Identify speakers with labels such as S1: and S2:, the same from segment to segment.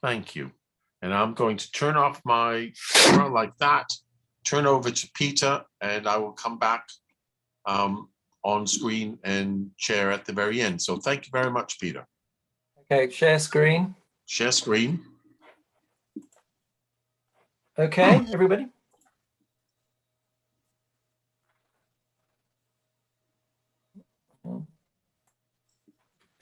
S1: Thank you. And I'm going to turn off my camera like that, turn over to Peter, and I will come back on screen and share at the very end. So thank you very much, Peter.
S2: Okay, share screen.
S1: Share screen.
S2: Okay, everybody. Is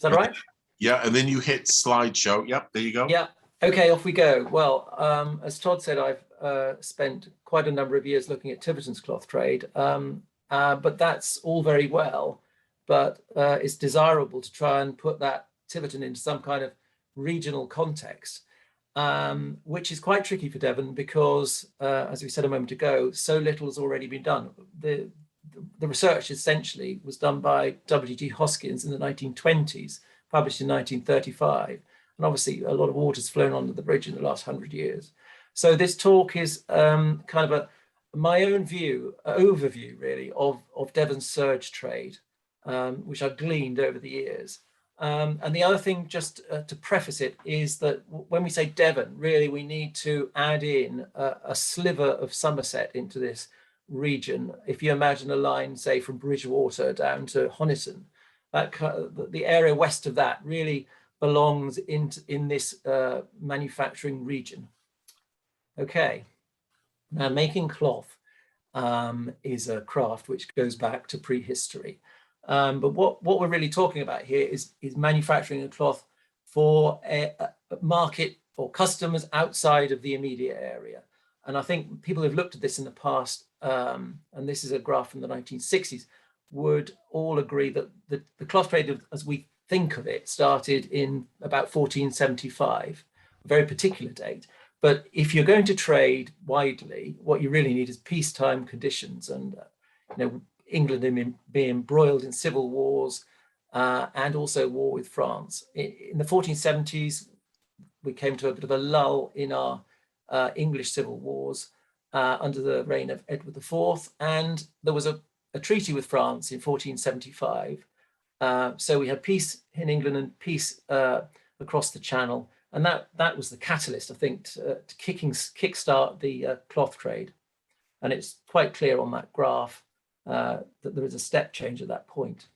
S2: that right?
S1: Yeah, and then you hit slideshow. Yep, there you go.
S2: Yeah. Okay, off we go. Well, as Todd said, I've spent quite a number of years looking at Tiverton's cloth trade, but that's all very well. But it's desirable to try and put that Tiverton into some kind of regional context, which is quite tricky for Devon because, as we said a moment ago, so little has already been done. The research essentially was done by W.G. Hoskins in the 1920s, published in 1935. And obviously a lot of water's flown under the bridge in the last 100 years. So this talk is kind of my own view, overview really, of Devon's Serge trade, which I've gleaned over the years. And the other thing, just to preface it, is that when we say Devon, really we need to add in a sliver of Somerset into this region. If you imagine a line, say, from Bridgewater down to Honiton, the area west of that really belongs in this manufacturing region. Okay, now making cloth is a craft which goes back to prehistory. But what we're really talking about here is manufacturing a cloth for a market or customers outside of the immediate area. And I think people who've looked at this in the past, and this is a graph from the 1960s, would all agree that the cloth trade, as we think of it, started in about 1475, a very particular date. But if you're going to trade widely, what you really need is peacetime conditions, and England being embroiled in civil wars and also war with France. In the 1470s, we came to a bit of a lull in our English civil wars under the reign of Edward IV, and there was a treaty with France in 1475. So we had peace in England and peace across the Channel, and that was the catalyst, I think, to kickstart the cloth trade. And it's quite clear on that graph that there is a step change at that point.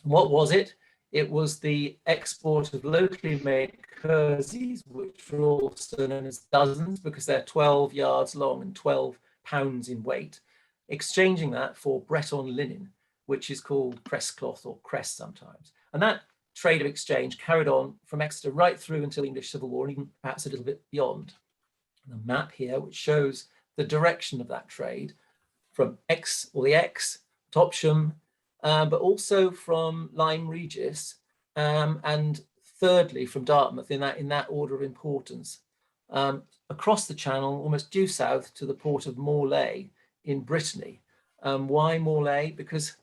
S2: What was it? It was the export of locally made kerseys, which were also known as dozens because they're 12 yards long and 12 pounds in weight, exchanging that for Breton linen, which is called cress cloth or cress sometimes. And that trade of exchange carried on from Exeter right through until the English Civil War, and even perhaps a little bit beyond. And the map here, which shows the direction of that trade from Topsham, but also from Lyme Regis, and thirdly from Dartmouth in that order of importance. Across the Channel, almost due south to the port of Morlaix in Brittany. Why Morlaix? Because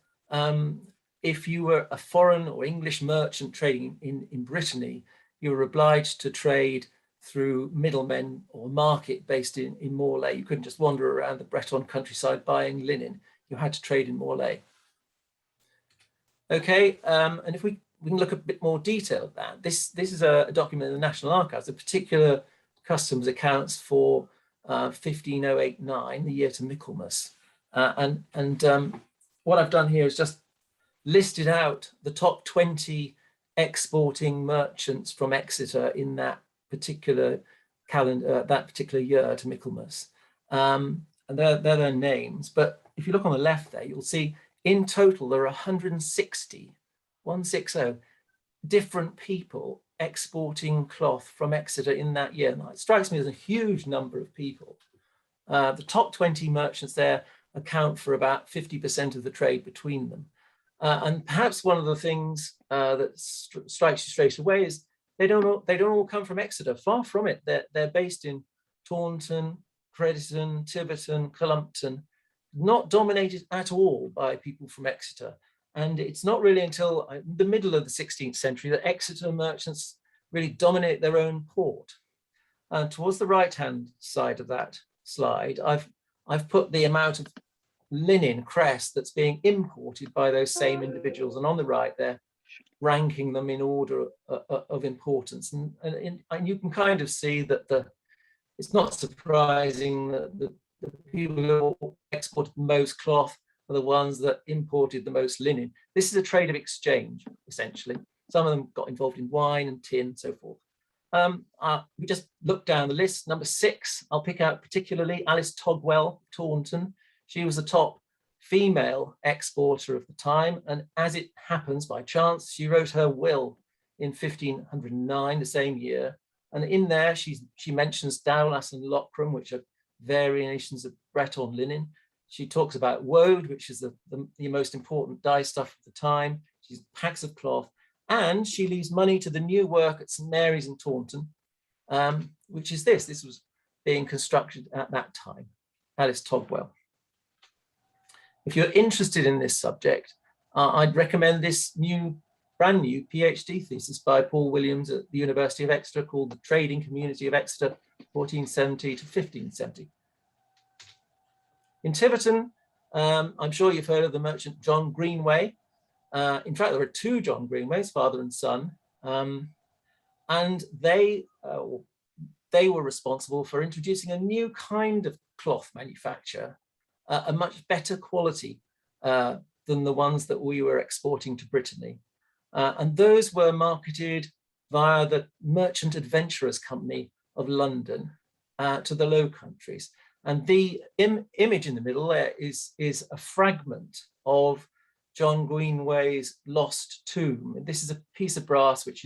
S2: if you were a foreign or English merchant trading in Brittany, you were obliged to trade through middlemen or market based in Morlaix. You couldn't just wander around the Breton countryside buying linen. You had to trade in Morlaix. Okay, and if we can look a bit more detail at that. This is a document in the National Archives, a particular customs accounts for 15089, the year to Michaelmas. What I've done here is just listed out the top 20 exporting merchants from Exeter in that particular calendar, that particular year to Michaelmas. And they're their names. But if you look on the left there, you'll see in total there are 160 different people exporting cloth from Exeter in that year. Now, it strikes me as a huge number of people. The top 20 merchants there account for about 50% of the trade between them. And perhaps one of the things that strikes you straight away is they don't all come from Exeter. Far from it. They're based in Taunton, Crediton, Tiverton, Clumpton, not dominated at all by people from Exeter. And it's not really until the middle of the 16th century that Exeter merchants really dominate their own port. And towards the right-hand side of that slide, I've put the amount of linen cress that's being imported by those same individuals. And on the right, they're ranking them in order of importance. And you can kind of see that it's not surprising that the people who exported the most cloth are the ones that imported the most linen. This is a trade of exchange, essentially. Some of them got involved in wine and tin and so forth. We just look down the list. Number 6, I'll pick out particularly Alice Togwell, Taunton. She was the top female exporter of the time. And as it happens by chance, she wrote her will in 1509, the same year. And in there, she mentions Dowlas and Lockram, which are variations of Breton linen. She talks about woad, which is the most important dye stuff of the time. She's packs of cloth. And she leaves money to the new work at St. Mary's in Taunton, which is this. This was being constructed at that time, Alice Togwell. If you're interested in this subject, I'd recommend this brand new PhD thesis by Paul Williams at the University of Exeter called The Trading Community of Exeter, 1470 to 1570. In Tiverton, I'm sure you've heard of the merchant John Greenway. In fact, there were 2 John Greenways, father and son, and they were responsible for introducing a new kind of cloth manufacture, a much better quality than the ones that we were exporting to Brittany. And those were marketed via the Merchant Adventurers Company of London to the Low Countries. And the image in the middle there is a fragment of John Greenway's lost tomb. This is a piece of brass which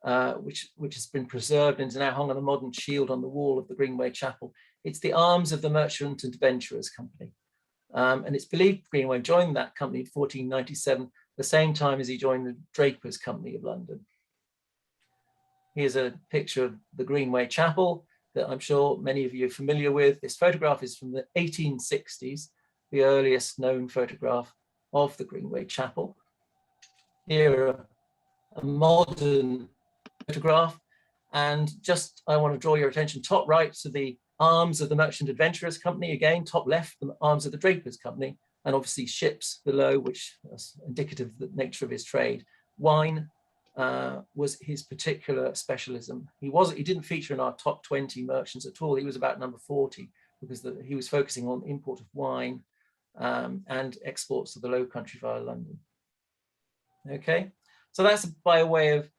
S2: has been preserved and is now hung on a modern shield on the wall of the Greenway Chapel. It's the arms of the Merchant Adventurers Company. And it's believed Greenway joined that company in 1497, the same time as he joined the Drapers Company of London. Here's a picture of the Greenway Chapel that I'm sure many of you are familiar with. This photograph is from the 1860s, the earliest known photograph of the Greenway Chapel. Here, a modern photograph. And just, I want to draw your attention top right to the arms of the Merchant Adventurers Company. Again, top left, the arms of the Drapers Company, and obviously ships below, which is indicative of the nature of his trade. Wine was his particular specialism. He didn't feature in our top 20 merchants at all. He was about number 40 because he was focusing on import of wine and exports to the Low Country via London. Okay, so that's by way of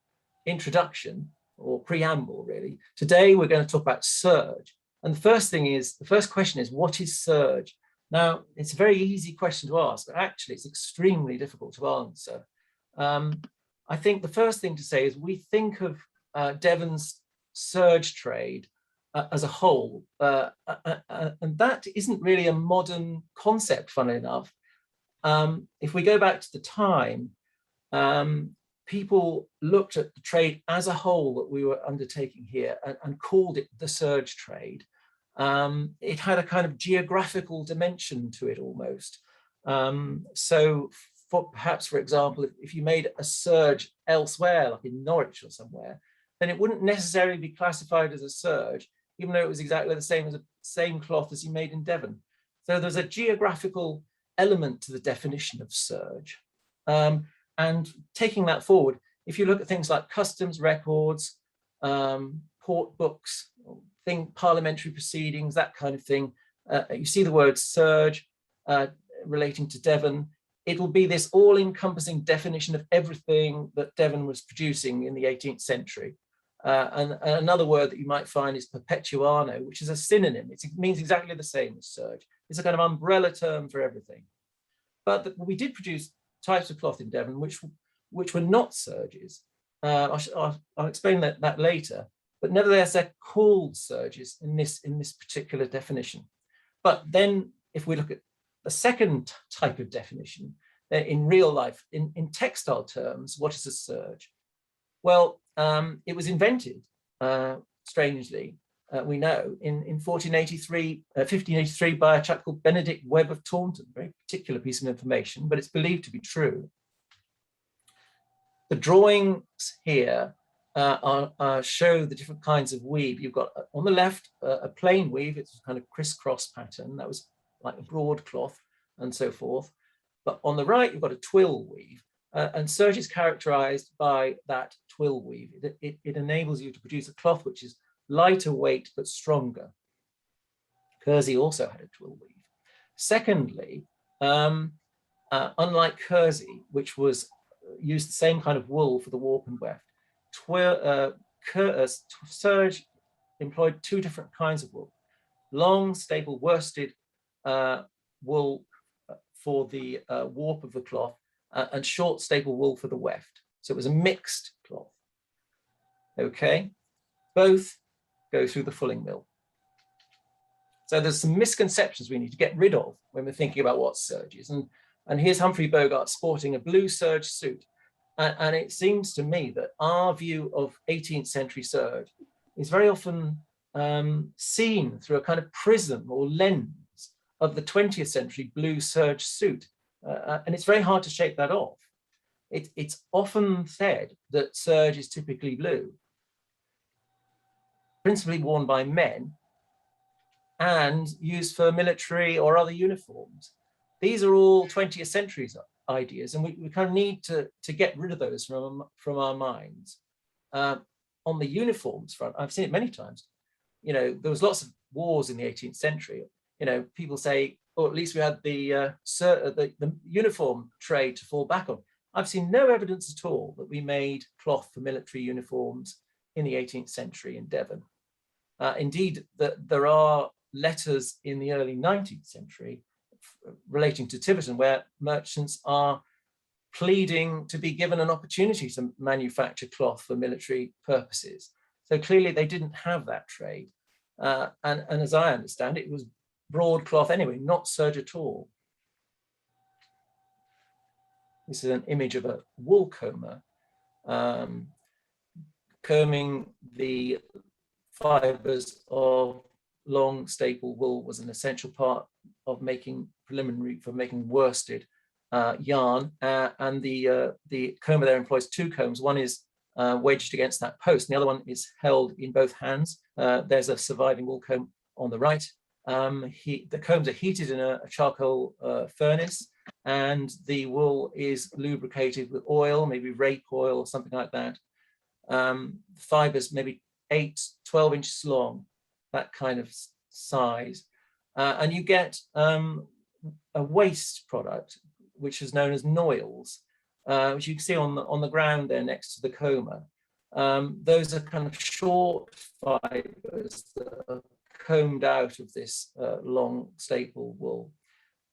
S2: introduction or preamble, really. Today we're going to talk about Serge, and the first question is, what is Serge? Now, it's a very easy question to ask, but actually it's extremely difficult to answer. I think the first thing to say is we think of Devon's serge trade as a whole, and that isn't really a modern concept, funnily enough. If we go back to the time, people looked at the trade as a whole that we were undertaking here and called it the serge trade. It had a kind of geographical dimension to it almost. So perhaps, for example, if you made a serge elsewhere, like in Norwich or somewhere, then it wouldn't necessarily be classified as a serge, even though it was exactly the same as the same cloth as you made in Devon. So there's a geographical element to the definition of serge. And taking that forward, if you look at things like customs records, port books, parliamentary proceedings, that kind of thing, you see the word serge relating to Devon. It'll be this all-encompassing definition of everything that Devon was producing in the 18th century. And another word that you might find is perpetuano, which is a synonym. It means exactly the same as serge. It's a kind of umbrella term for everything. But we did produce types of cloth in Devon which were not serges. I'll explain that later. But nevertheless, they're called serges in this particular definition. But then, if we look at a second type of definition in real life, in textile terms, what is a serge? Well, it was invented, strangely, we know, in 1583 by a chap called Benedict Webb of Taunton, a very particular piece of information, but it's believed to be true. The drawings here show the different kinds of weave. You've got on the left a plain weave, it's a kind of crisscross pattern, that was like a broadcloth and so forth. But on the right, you've got a twill weave. And serge is characterized by that twill weave. It enables you to produce a cloth which is lighter weight but stronger. Kersey also had a twill weave. Secondly, unlike Kersey, which was used the same kind of wool for the warp and weft, serge employed two different kinds of wool: long, staple, worsted wool for the warp of the cloth, and short, staple wool for the weft. So it was a mixed cloth. Okay, both go through the fulling mill. So there's some misconceptions we need to get rid of when we're thinking about what serge is. And here's Humphrey Bogart sporting a blue serge suit. And it seems to me that our view of 18th century serge is very often seen through a kind of prism or lens of the 20th century blue serge suit. And it's very hard to shake that off. It's often said that serge is typically blue, principally worn by men, and used for military or other uniforms. These are all 20th century ideas, and we kind of need to get rid of those from our minds. On the uniforms front, I've seen it many times. You know, there was lots of wars in the 18th century. You know, people say, oh, at least we had the uniform trade to fall back on. I've seen no evidence at all that we made cloth for military uniforms in the 18th century in Devon. Indeed, there are letters in the early 19th century relating to Tiverton where merchants are pleading to be given an opportunity to manufacture cloth for military purposes. So clearly they didn't have that trade. And as I understand it, it was broadcloth anyway, not serge at all. This is an image of a wool comber combing the fibers of long staple wool. Was an essential part of making worsted yarn, and the comber there employs two combs. One is wedged against that post, and the other one is held in both hands. There's a surviving wool comb on the right. The combs are heated in a charcoal furnace, and the wool is lubricated with oil, maybe rape oil or something like that. Fibers maybe 12 inches long, that kind of size. And you get a waste product, which is known as noils, which you can see on the ground there next to the comber. Those are kind of short fibers that are combed out of this long staple wool.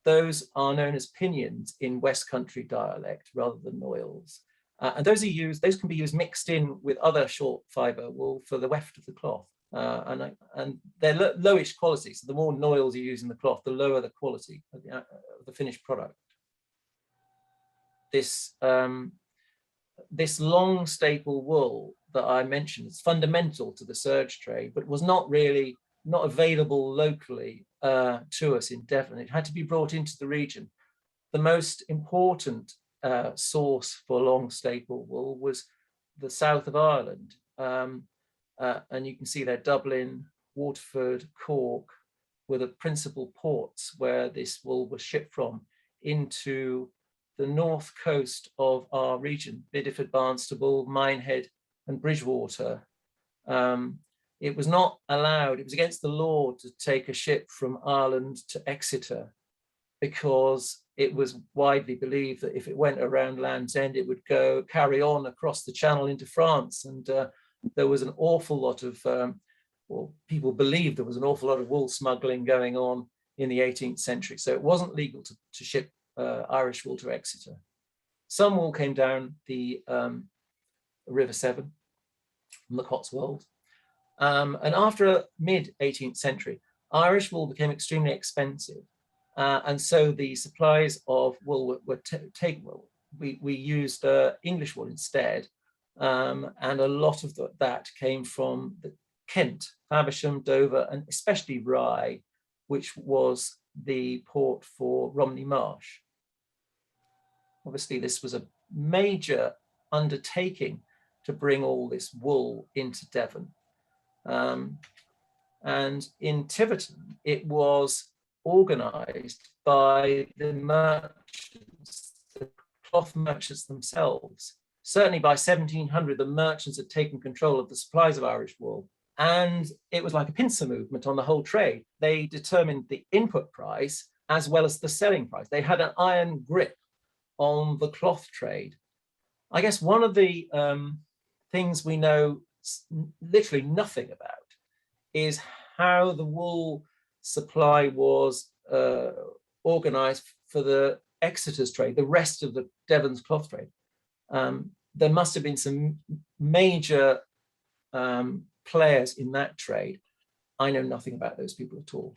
S2: Those are known as pinions in West Country dialect rather than noils. And those can be used mixed in with other short fiber wool for the weft of the cloth. And they're lowish quality. So the more noils you use in the cloth, the lower the quality of the finished product. This long staple wool that I mentioned is fundamental to the serge trade, but was not available locally to us in Devon. It had to be brought into the region. The most important source for long staple wool was the south of Ireland. And you can see there Dublin, Waterford, Cork were the principal ports where this wool was shipped from into the north coast of our region, Bideford, Barnstaple, Minehead and Bridgewater. It was not allowed, it was against the law to take a ship from Ireland to Exeter, because it was widely believed that if it went around Land's End, it would carry on across the Channel into France. And there was an awful lot of, people believed there was an awful lot of wool smuggling going on in the 18th century. So it wasn't legal to ship Irish wool to Exeter. Some wool came down the River Severn from the Cotswolds. And after mid-18th century, Irish wool became extremely expensive. And so the supplies of wool were taken. We used English wool instead. And a lot of that came from Kent, Faversham, Dover, and especially Rye, which was the port for Romney Marsh. Obviously, this was a major undertaking to bring all this wool into Devon. And in Tiverton, it was organized by the merchants, the cloth merchants themselves. Certainly by 1700, the merchants had taken control of the supplies of Irish wool, and it was like a pincer movement on the whole trade. They determined the input price as well as the selling price. They had an iron grip on the cloth trade. I guess one of the things we know literally nothing about is how the wool supply was organized for the EXETER's trade, the rest of the Devon's cloth trade. There must have been some major players in that trade. I know nothing about those people at all.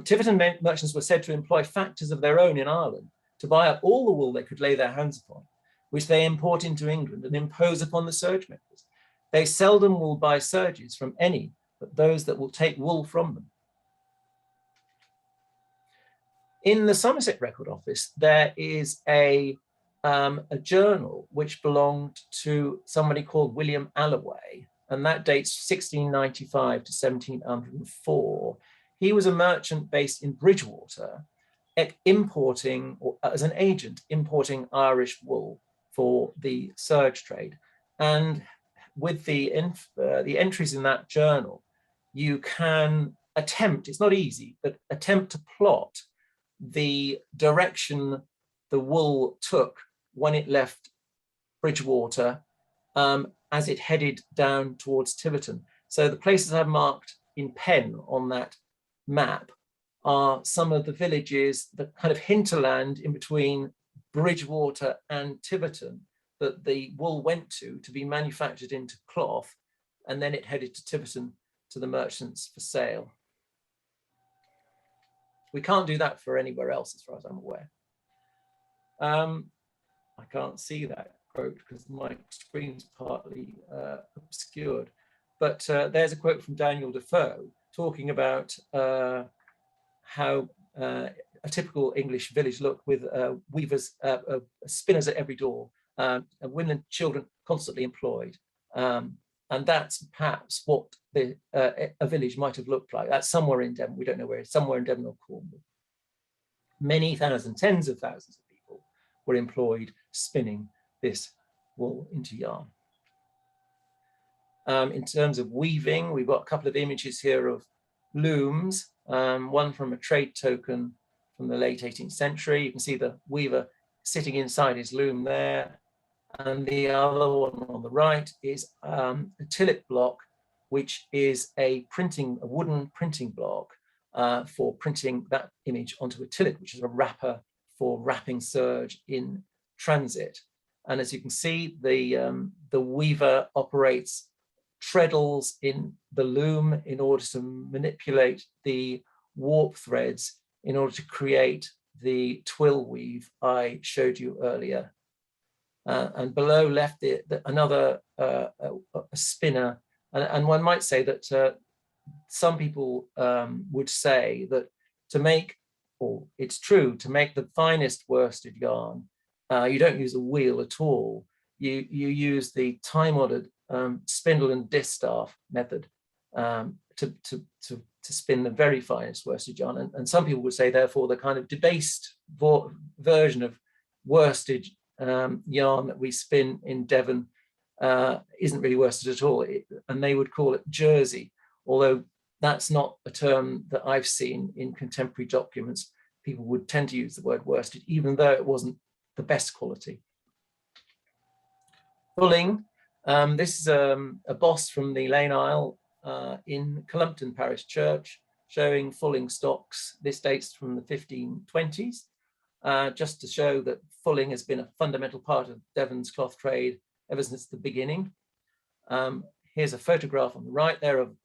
S2: Tiverton merchants were said to employ factors of their own in Ireland to buy up all the wool they could lay their hands upon, which they import into England and impose upon the serge makers. They seldom will buy serges from any but those that will take wool from them. In the Somerset Record Office, there is a journal which belonged to somebody called William Alloway, and that dates 1695 to 1704. He was a merchant based in Bridgewater, importing, or as an agent, importing Irish wool for the serge trade. And with the entries in that journal, you can attempt, it's not easy, but attempt to plot the direction the wool took when it left Bridgewater as it headed down towards Tiverton. So the places I've marked in pen on that map are some of the villages, the kind of hinterland in between Bridgewater and Tiverton that the wool went to be manufactured into cloth, and then it headed to Tiverton to the merchants for sale. We can't do that for anywhere else as far as I'm aware. I can't see that quote because my screen's partly obscured, but there's a quote from Daniel Defoe talking about how a typical English village looked with weavers, spinners at every door, and women and children constantly employed. And that's perhaps what a village might have looked like. That's somewhere in Devon, we don't know where, somewhere in Devon or Cornwall. Many thousands, tens of thousands of people were employed spinning this wool into yarn. In terms of weaving, we've got a couple of images here of looms, one from a trade token from the late 18th century. You can see the weaver sitting inside his loom there. And the other one on the right is a tillet block, which is a wooden printing block for printing that image onto a tillet, which is a wrapper for wrapping serge in transit. And as you can see, the weaver operates treadles in the loom in order to manipulate the warp threads in order to create the twill weave I showed you earlier. And below left another a spinner, and one might say that some people would say that to make, or it's true, to make the finest worsted yarn, you don't use a wheel at all. You use the time-honored spindle and distaff method to spin the very finest worsted yarn. And some people would say, therefore, the kind of debased version of worsted yarn that we spin in Devon isn't really worsted at all, and they would call it jersey, although that's not a term that I've seen in contemporary documents. People would tend to use the word worsted, even though it wasn't the best quality. Fulling, this is a boss from the Lane Isle in Columpton Parish Church, showing fulling stocks. This dates from the 1520s. Just to show that fulling has been a fundamental part of Devon's cloth trade ever since the beginning. Here's a photograph on the right there of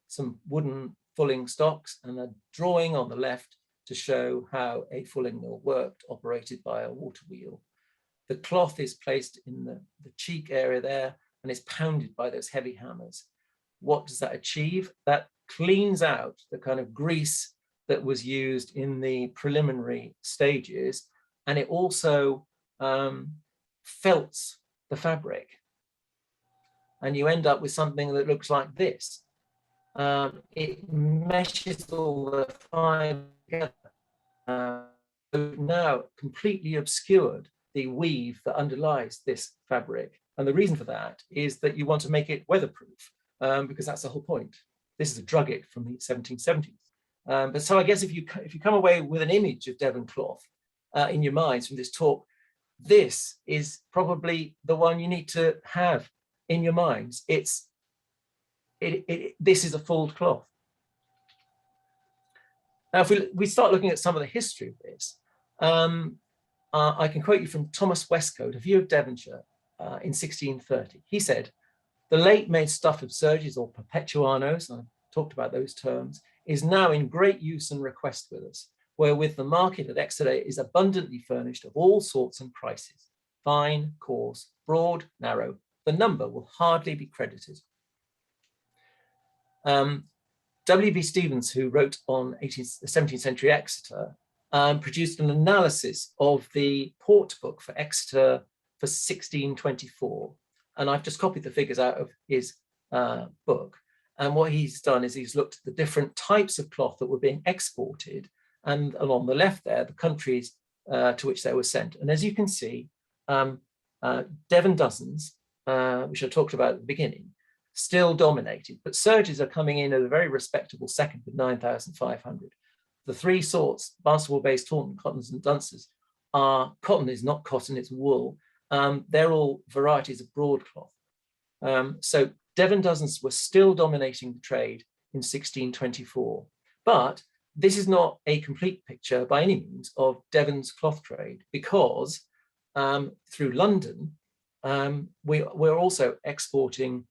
S2: some wooden fulling stocks and a drawing on the left to show how a fulling mill worked, operated by a water wheel. The cloth is placed in the cheek area there and is pounded by those heavy hammers. What does that achieve? That cleans out the kind of grease that was used in the preliminary stages, and it also felts the fabric. And you end up with something that looks like this. It meshes all the fibre together. now completely obscured the weave that underlies this fabric. And the reason for that is that you want to make it weatherproof, because that's the whole point. This is a drugget from the 1770s. But so I guess if you come away with an image of Devon cloth in your minds from this talk, this is probably the one you need to have in your minds. This is a fulled cloth. Now, if we start looking at some of the history of this, I can quote you from Thomas Westcote, A View of Devonshire in 1630. He said, "The late made stuff of serges or perpetuanos," and I talked about those terms, "is now in great use and request with us, wherewith the market at Exeter is abundantly furnished of all sorts and prices, fine, coarse, broad, narrow, the number will hardly be credited." W.B. Stevens, who wrote on 17th century Exeter, produced an analysis of the port book for Exeter for 1624. And I've just copied the figures out of his book. And what he's done is he's looked at the different types of cloth that were being exported, and along the left there, the countries to which they were sent. And as you can see, Devon dozens, which I talked about at the beginning, still dominated, but serges are coming in at a very respectable second with 9,500. The three sorts, Barnstable-based Taunton, cottons and dunces, are, cotton is not cotton, it's wool. They're all varieties of broadcloth. So Devon dozens were still dominating the trade in 1624, but this is not a complete picture by any means of Devon's cloth trade, because through London, we're also exporting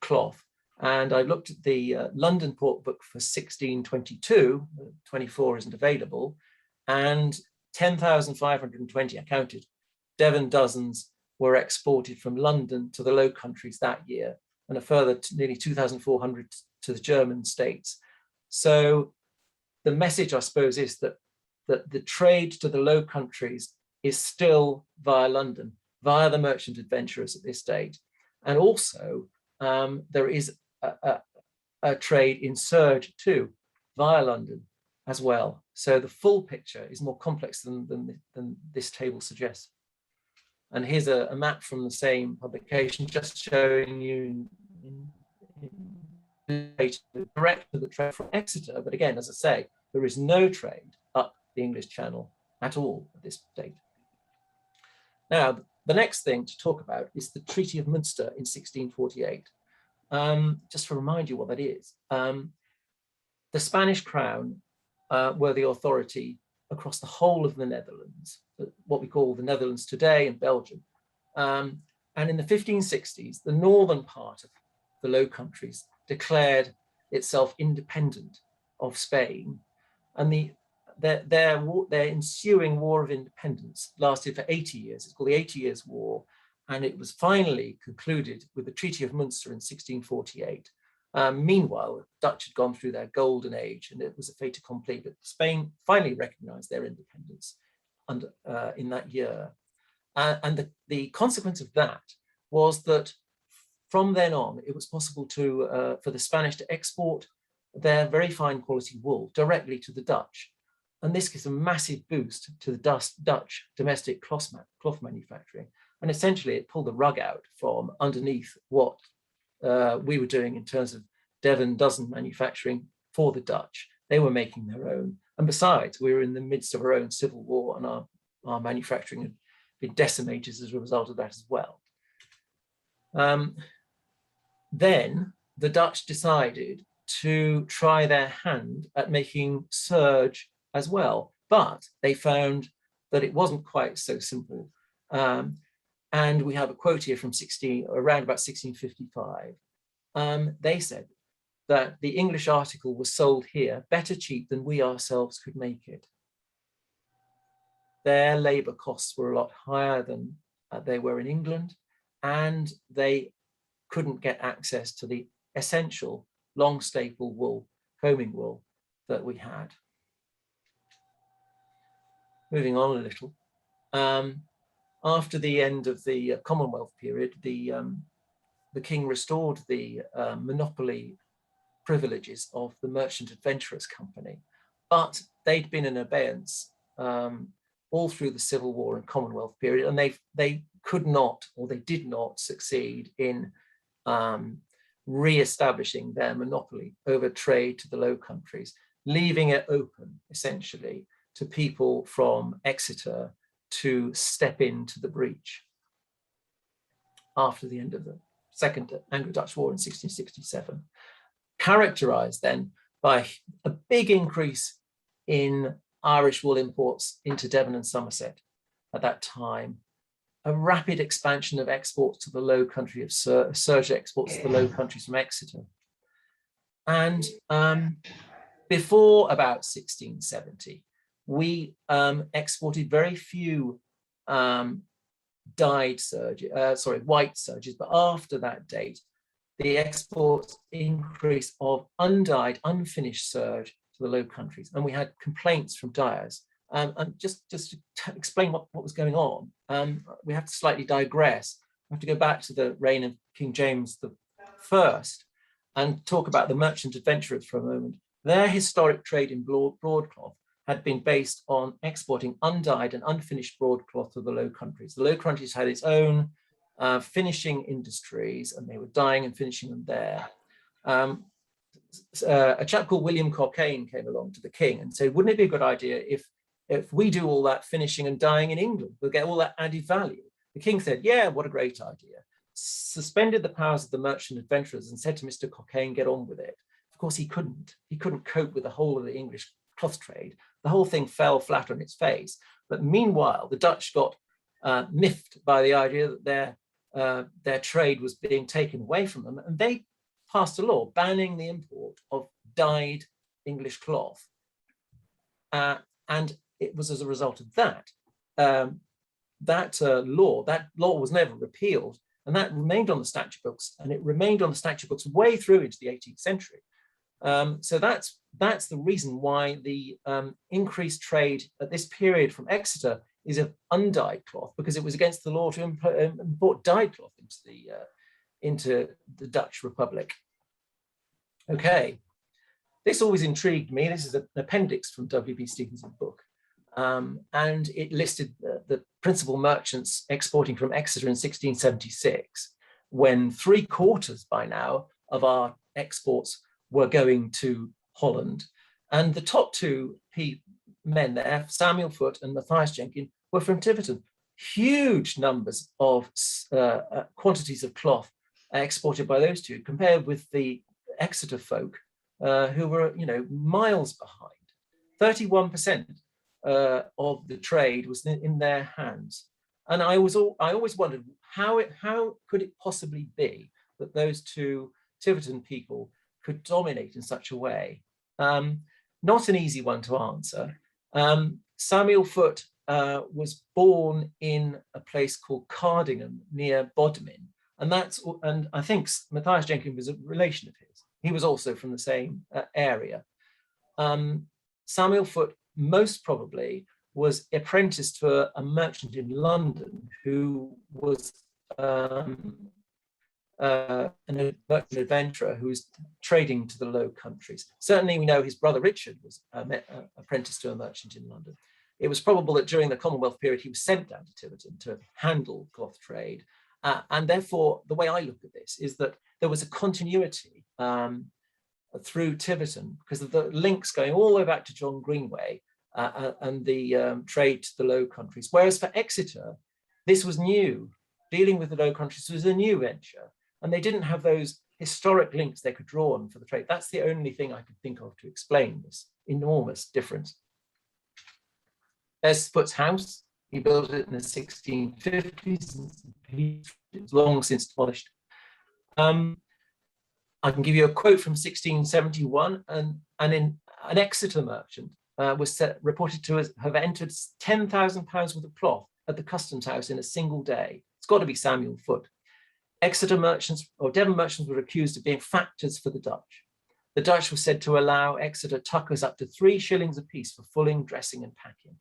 S2: cloth. And I looked at the London port book for 1622, 24 isn't available, and 10,520, I counted, Devon dozens were exported from London to the Low Countries that year, and a further nearly 2,400 to the German states. So the message, I suppose, is that the trade to the Low Countries is still via London, via the merchant adventurers at this date. And also, there is a trade in serge too, via London as well. So the full picture is more complex than this table suggests. And here's a map from the same publication, just showing you the direction of the trade from Exeter. But again, as I say, there is no trade up the English Channel at all at this date. Now, the next thing to talk about is the Treaty of Münster in 1648. Just to remind you what that is. The Spanish crown were the authority across the whole of the Netherlands, what we call the Netherlands today and Belgium. And in the 1560s, the northern part of the Low Countries declared itself independent of Spain. And their ensuing War of Independence lasted for 80 years. It's called the 80 Years' War. And it was finally concluded with the Treaty of Münster in 1648. Meanwhile, the Dutch had gone through their golden age, and it was a fait accompli, but Spain finally recognized their independence in that year. And the consequence of that was that from then on, it was possible for the Spanish to export their very fine quality wool directly to the Dutch. And this gives a massive boost to the Dutch domestic cloth manufacturing. And essentially, it pulled the rug out from underneath what we were doing in terms of Devon dozen manufacturing for the Dutch. They were making their own. And besides, we were in the midst of our own civil war, and our manufacturing had been decimated as a result of that as well. Then the Dutch decided to try their hand at making serge as well, but they found that it wasn't quite so simple. And we have a quote here from around about 1655. They said that the English article was sold here better cheap than we ourselves could make it. Their labor costs were a lot higher than they were in England, and they couldn't get access to the essential long staple wool, combing wool that we had. Moving on a little. After the end of the Commonwealth period, the king restored the monopoly privileges of the Merchant Adventurers Company, but they'd been in abeyance all through the Civil War and Commonwealth period, and they could not, or they did not succeed in re-establishing their monopoly over trade to the Low Countries, leaving it open essentially to people from Exeter to step into the breach after the end of the Second Anglo-Dutch War in 1667, characterized then by a big increase in Irish wool imports into Devon and Somerset at that time, a rapid expansion of exports to the Low Country of Serge exports to the Low Countries from Exeter. And before about 1670, we exported very few white serges, but after that date, the exports increase of undyed, unfinished serge to the Low Countries, and we had complaints from dyers. And just to explain what was going on, we have to slightly digress. We have to go back to the reign of King James I and talk about the merchant adventurers for a moment. Their historic trade in broadcloth had been based on exporting undyed and unfinished broadcloth to the Low Countries. The Low Countries had its own finishing industries, and they were dyeing and finishing them there. A chap called William Cockayne came along to the king and said, wouldn't it be a good idea if we do all that finishing and dyeing in England, we'll get all that added value? The king said, yeah, what a great idea. Suspended the powers of the merchant adventurers and said to Mr. Cockayne, get on with it. Of course, he couldn't. He couldn't cope with the whole of the English cloth trade. The whole thing fell flat on its face. But meanwhile, the Dutch got miffed by the idea that their trade was being taken away from them, and they passed a law banning the import of dyed English cloth. And it was as a result of that, that law was never repealed, and that remained on the statute books, and it remained on the statute books way through into the 18th century. So that's the reason why the increased trade at this period from Exeter is of undyed cloth, because it was against the law to import dyed cloth into the Dutch Republic. Okay, this always intrigued me. This is an appendix from W.B. Stevenson's book, and it listed the principal merchants exporting from Exeter in 1676, when 3/4 by now of our exports were going to Holland. And the top two men there, Samuel Foote and Matthias Jenkins, were from Tiverton. Huge numbers of quantities of cloth exported by those two, compared with the Exeter folk, who were, miles behind. 31% of the trade was in their hands. And I always wondered how could it possibly be that those two Tiverton people could dominate in such a way? Not an easy one to answer. Samuel Foote was born in a place called Cardingham near Bodmin, and I think Matthias Jenkins was a relation of his. He was also from the same area. Samuel Foote most probably was apprenticed to a merchant in London who was an merchant adventurer who was trading to the Low Countries. Certainly we know his brother Richard was apprenticed to a merchant in London. It was probable that during the Commonwealth period he was sent down to Tiverton to handle cloth trade. And therefore, the way I look at this is that there was a continuity through Tiverton because of the links going all the way back to John Greenway and the trade to the Low Countries. Whereas for Exeter, this was new. Dealing with the Low Countries was a new venture, and they didn't have those historic links they could draw on for the trade. That's the only thing I could think of to explain this enormous difference. There's Foote's house. He built it in the 1650s. It's long since demolished. I can give you a quote from 1671, and an Exeter merchant was reported to have entered £10,000 worth of cloth at the customs house in a single day. It's got to be Samuel Foote. Exeter merchants or Devon merchants were accused of being factors for the Dutch. The Dutch were said to allow Exeter tuckers up to 3 shillings apiece for fulling, dressing, and packing.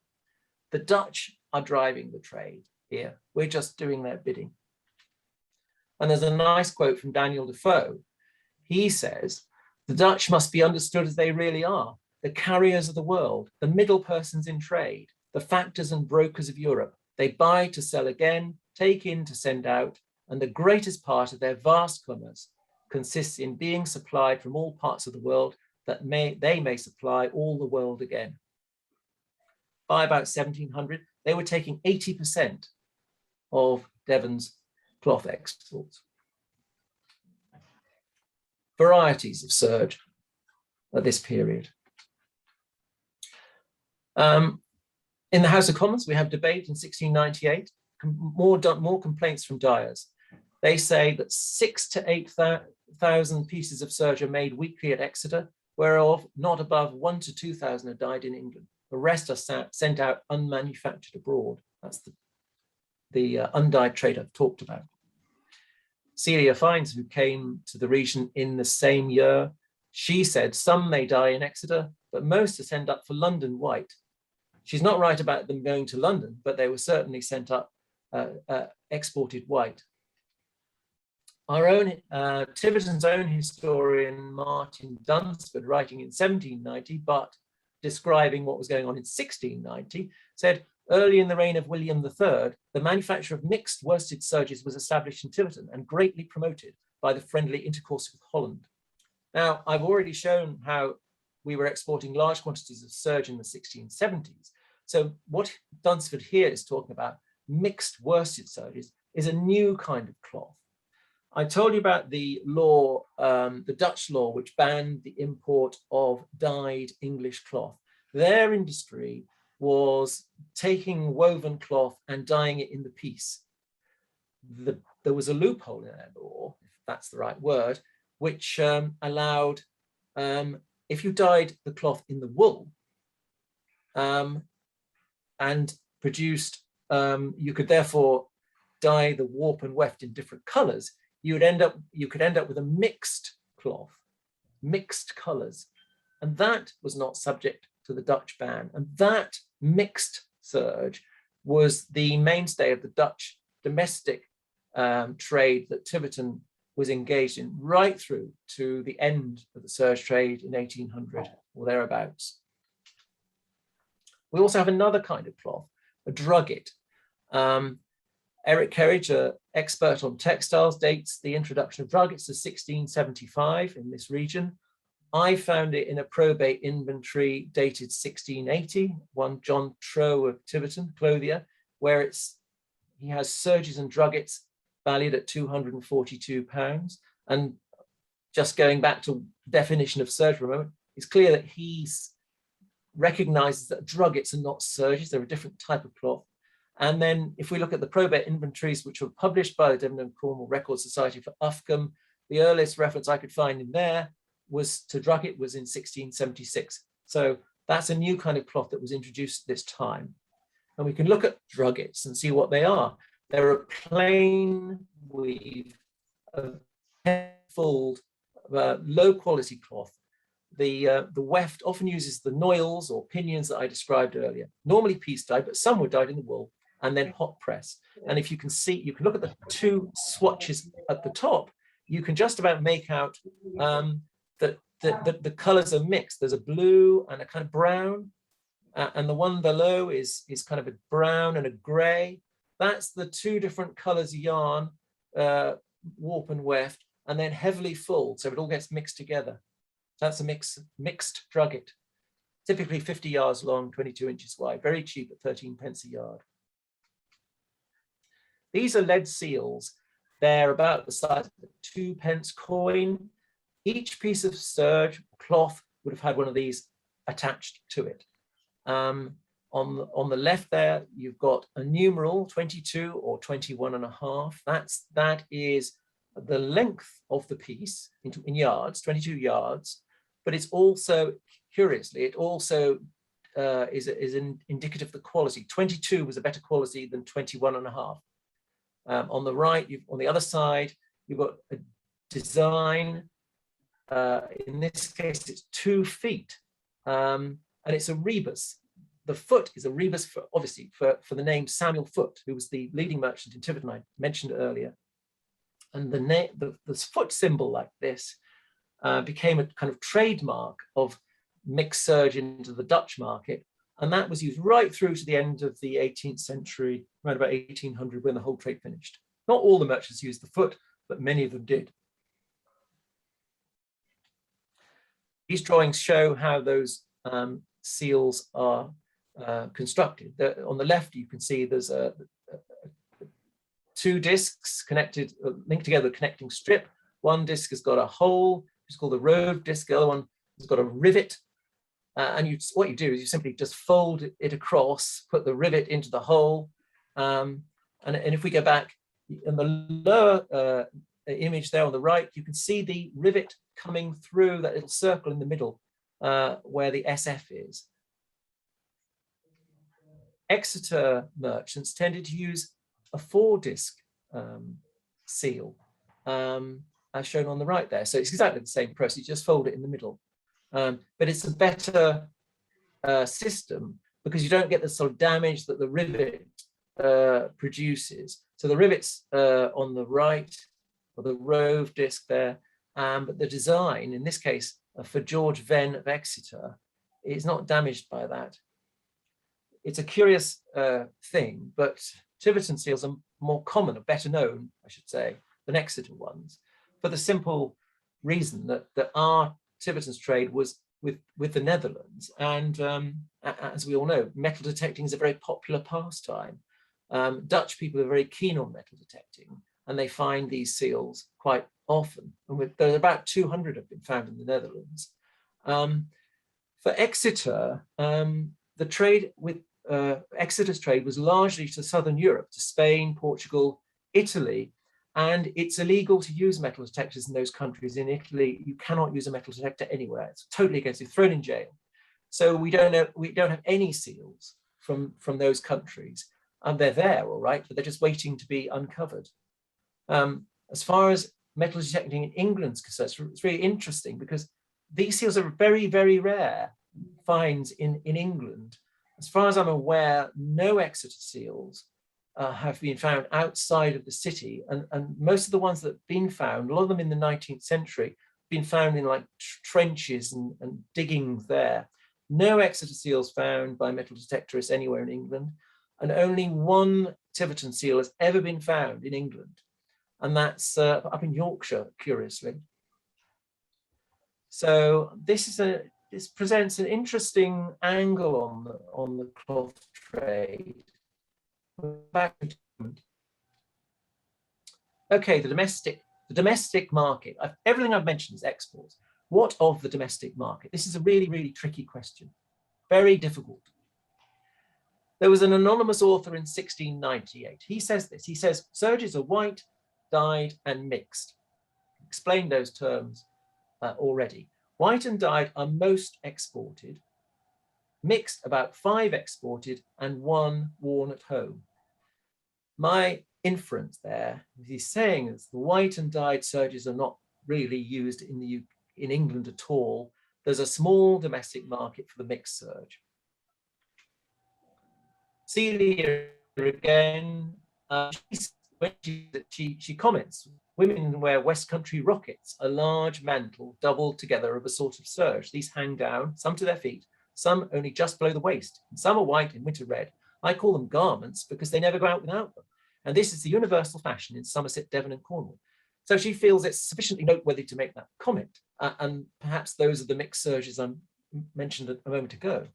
S2: The Dutch are driving the trade here. We're just doing their bidding. And there's a nice quote from Daniel Defoe. He says, the Dutch must be understood as they really are, the carriers of the world, the middle persons in trade. the factors and brokers of Europe. They buy to sell again, take in to send out, and the greatest part of their vast commerce consists in being supplied from all parts of the world that they may supply all the world again. By about 1700, they were taking 80% of Devon's cloth exports. Varieties of serge at this period. In the House of Commons, we have debate in 1698, more complaints from dyers. They say that 6,000 to 8,000 pieces of serge are made weekly at Exeter, whereof not above 1,000 to 2,000 are dyed in England. The rest are sent out unmanufactured abroad. That's the undyed trade I've talked about. Celia Fiennes, who came to the region in the same year, she said some may dye in Exeter, but most are sent up for London white. She's not right about them going to London, but they were certainly sent up exported white. Our own, Tiverton's own historian, Martin Dunsford, writing in 1790, but describing what was going on in 1690, said, early in the reign of William III, the manufacture of mixed worsted serges was established in Tiverton and greatly promoted by the friendly intercourse with Holland. Now, I've already shown how we were exporting large quantities of serge in the 1670s. So what Dunsford here is talking about, mixed worsted serges, is a new kind of cloth. I told you about the law, the Dutch law, which banned the import of dyed English cloth. Their industry was taking woven cloth and dyeing it in the piece. There was a loophole in their law, if that's the right word, which allowed, if you dyed the cloth in the wool and produced, you could therefore dye the warp and weft in different colors, you could end up with a mixed cloth, mixed colors. And that was not subject to the Dutch ban. And that mixed serge was the mainstay of the Dutch domestic trade that Tiverton was engaged in right through to the end of the serge trade in 1800 or thereabouts. We also have another kind of cloth, a drugget. Eric Kerridge, an expert on textiles, dates the introduction of druggets to 1675 in this region. I found it in a probate inventory dated 1680, one John Trow of Tiverton, clothier, where he has serges and druggets valued at £242. And just going back to definition of serge for a moment, it's clear that he recognizes that druggets are not serges, they're a different type of cloth. And then if we look at the probate inventories, which were published by the Devon and Cornwall Record Society for Ufcombe, the earliest reference I could find in there was to drugget was in 1676. So that's a new kind of cloth that was introduced at this time. And we can look at druggets and see what they are. They're a plain weave, fold, low quality cloth. The weft often uses the noils or pinions that I described earlier, normally piece dyed, but some were dyed in the wool and then hot press. And if you can see, you can look at the two swatches at the top, you can just about make out that the colors are mixed. There's a blue and a kind of brown, and the one below is kind of a brown and a gray. That's the two different colors yarn, warp and weft, and then heavily fulled, so it all gets mixed together. That's a mixed drugget, typically 50 yards long, 22 inches wide, very cheap at 13 pence a yard. These are lead seals. They're about the size of a 2p coin. Each piece of serge cloth would have had one of these attached to it. On the left there, you've got a numeral 22 or 21.5. That is the length of the piece in yards, 22 yards. But it's also, curiously, it also is indicative of the quality. 22 was a better quality than 21.5. On the right, on the other side, you've got a design. In this case, it's 2 feet, and it's a rebus. The foot is a rebus, obviously, for the name Samuel Foote, who was the leading merchant in Tiverton I mentioned earlier. And the foot symbol like this became a kind of trademark of mixed serge into the Dutch market. And that was used right through to the end of the 18th century, around about 1800, when the whole trade finished. Not all the merchants used the foot, but many of them did. These drawings show how those seals are constructed. On the left, you can see there's two discs connected, linked together, a connecting strip. One disc has got a hole, it's called a rove disc. The other one has got a rivet. And what you do is you simply just fold it across, put the rivet into the hole. And if we go back in the lower image there on the right, you can see the rivet coming through that little circle in the middle where the SF is. EXETER merchants tended to use a 4-disc seal, as shown on the right there. So it's exactly the same process, you just fold it in the middle. But it's a better system because you don't get the sort of damage that the rivet produces. So the rivets on the right, or the rove disc there, but the design, in this case, for George Venn of EXETER, is not damaged by that. It's a curious thing, but Tiverton seals are more common, or better known, I should say, than EXETER ones, for the simple reason that our Tiverton's trade was with the Netherlands. And as we all know, metal detecting is a very popular pastime. Dutch people are very keen on metal detecting, and they find these seals quite often. And there are about 200 have been found in the Netherlands. For EXETER, the trade with EXETER's trade was largely to Southern Europe, to Spain, Portugal, Italy, and it's illegal to use metal detectors in those countries. In Italy, you cannot use a metal detector anywhere. It's totally against you, thrown in jail. So we don't have any seals from those countries, and they're there, all right, but they're just waiting to be uncovered. As far as metal detecting in England's concerned, it's really interesting because these seals are very, very rare finds in England. As far as I'm aware, no EXETER seals have been found outside of the city, and most of the ones that have been found, a lot of them in the 19th century, been found in like trenches and diggings there. No EXETER seals found by metal detectorists anywhere in England, and only one Tiverton seal has ever been found in England, and that's up in Yorkshire, curiously. So this presents an interesting angle on the cloth trade. Okay, the domestic market. Everything I've mentioned is exports. What of the domestic market? This is a really, really tricky question. Very difficult. There was an anonymous author in 1698. He says this. He says, Serges are white, dyed, and mixed. Explained those terms already. White and dyed are most exported. Mixed, about 5 exported, and 1 worn at home. My inference there, he's saying, is the white and dyed serges are not really used in England at all. There's a small domestic market for the mixed serge. Celia again, she comments, women wear West Country rockets, a large mantle doubled together of a sort of serge. These hang down, some to their feet, some only just below the waist, and some are white and winter red. I call them garments because they never go out without them. And this is the universal fashion in Somerset, Devon, and Cornwall. So she feels it's sufficiently noteworthy to make that comment. And perhaps those are the mixed serges I mentioned a moment ago.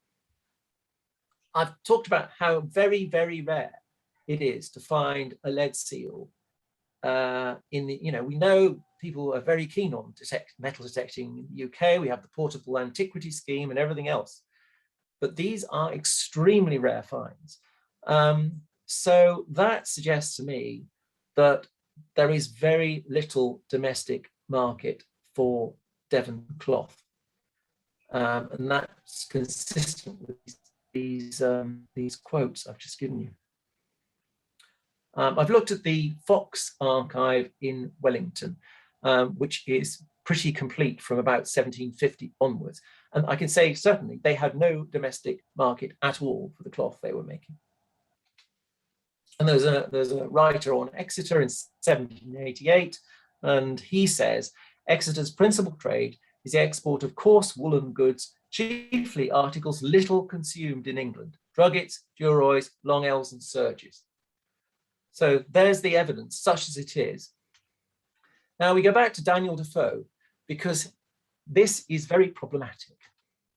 S2: I've talked about how very, very rare it is to find a lead seal. We know people are very keen on metal detecting in the UK. We have the portable antiquity scheme and everything else. But these are extremely rare finds. So that suggests to me that there is very little domestic market for Devon cloth. And that's consistent with these quotes I've just given you. I've looked at the Fox archive in Wellington, which is pretty complete from about 1750 onwards. And I can say certainly they had no domestic market at all for the cloth they were making. And there's a writer on EXETER in 1788, and he says, EXETER's principal trade is the export of coarse woolen goods, chiefly articles little consumed in England, druggets, duroys, long L's and serges. So there's the evidence, such as it is. Now we go back to Daniel Defoe, because this is very problematic.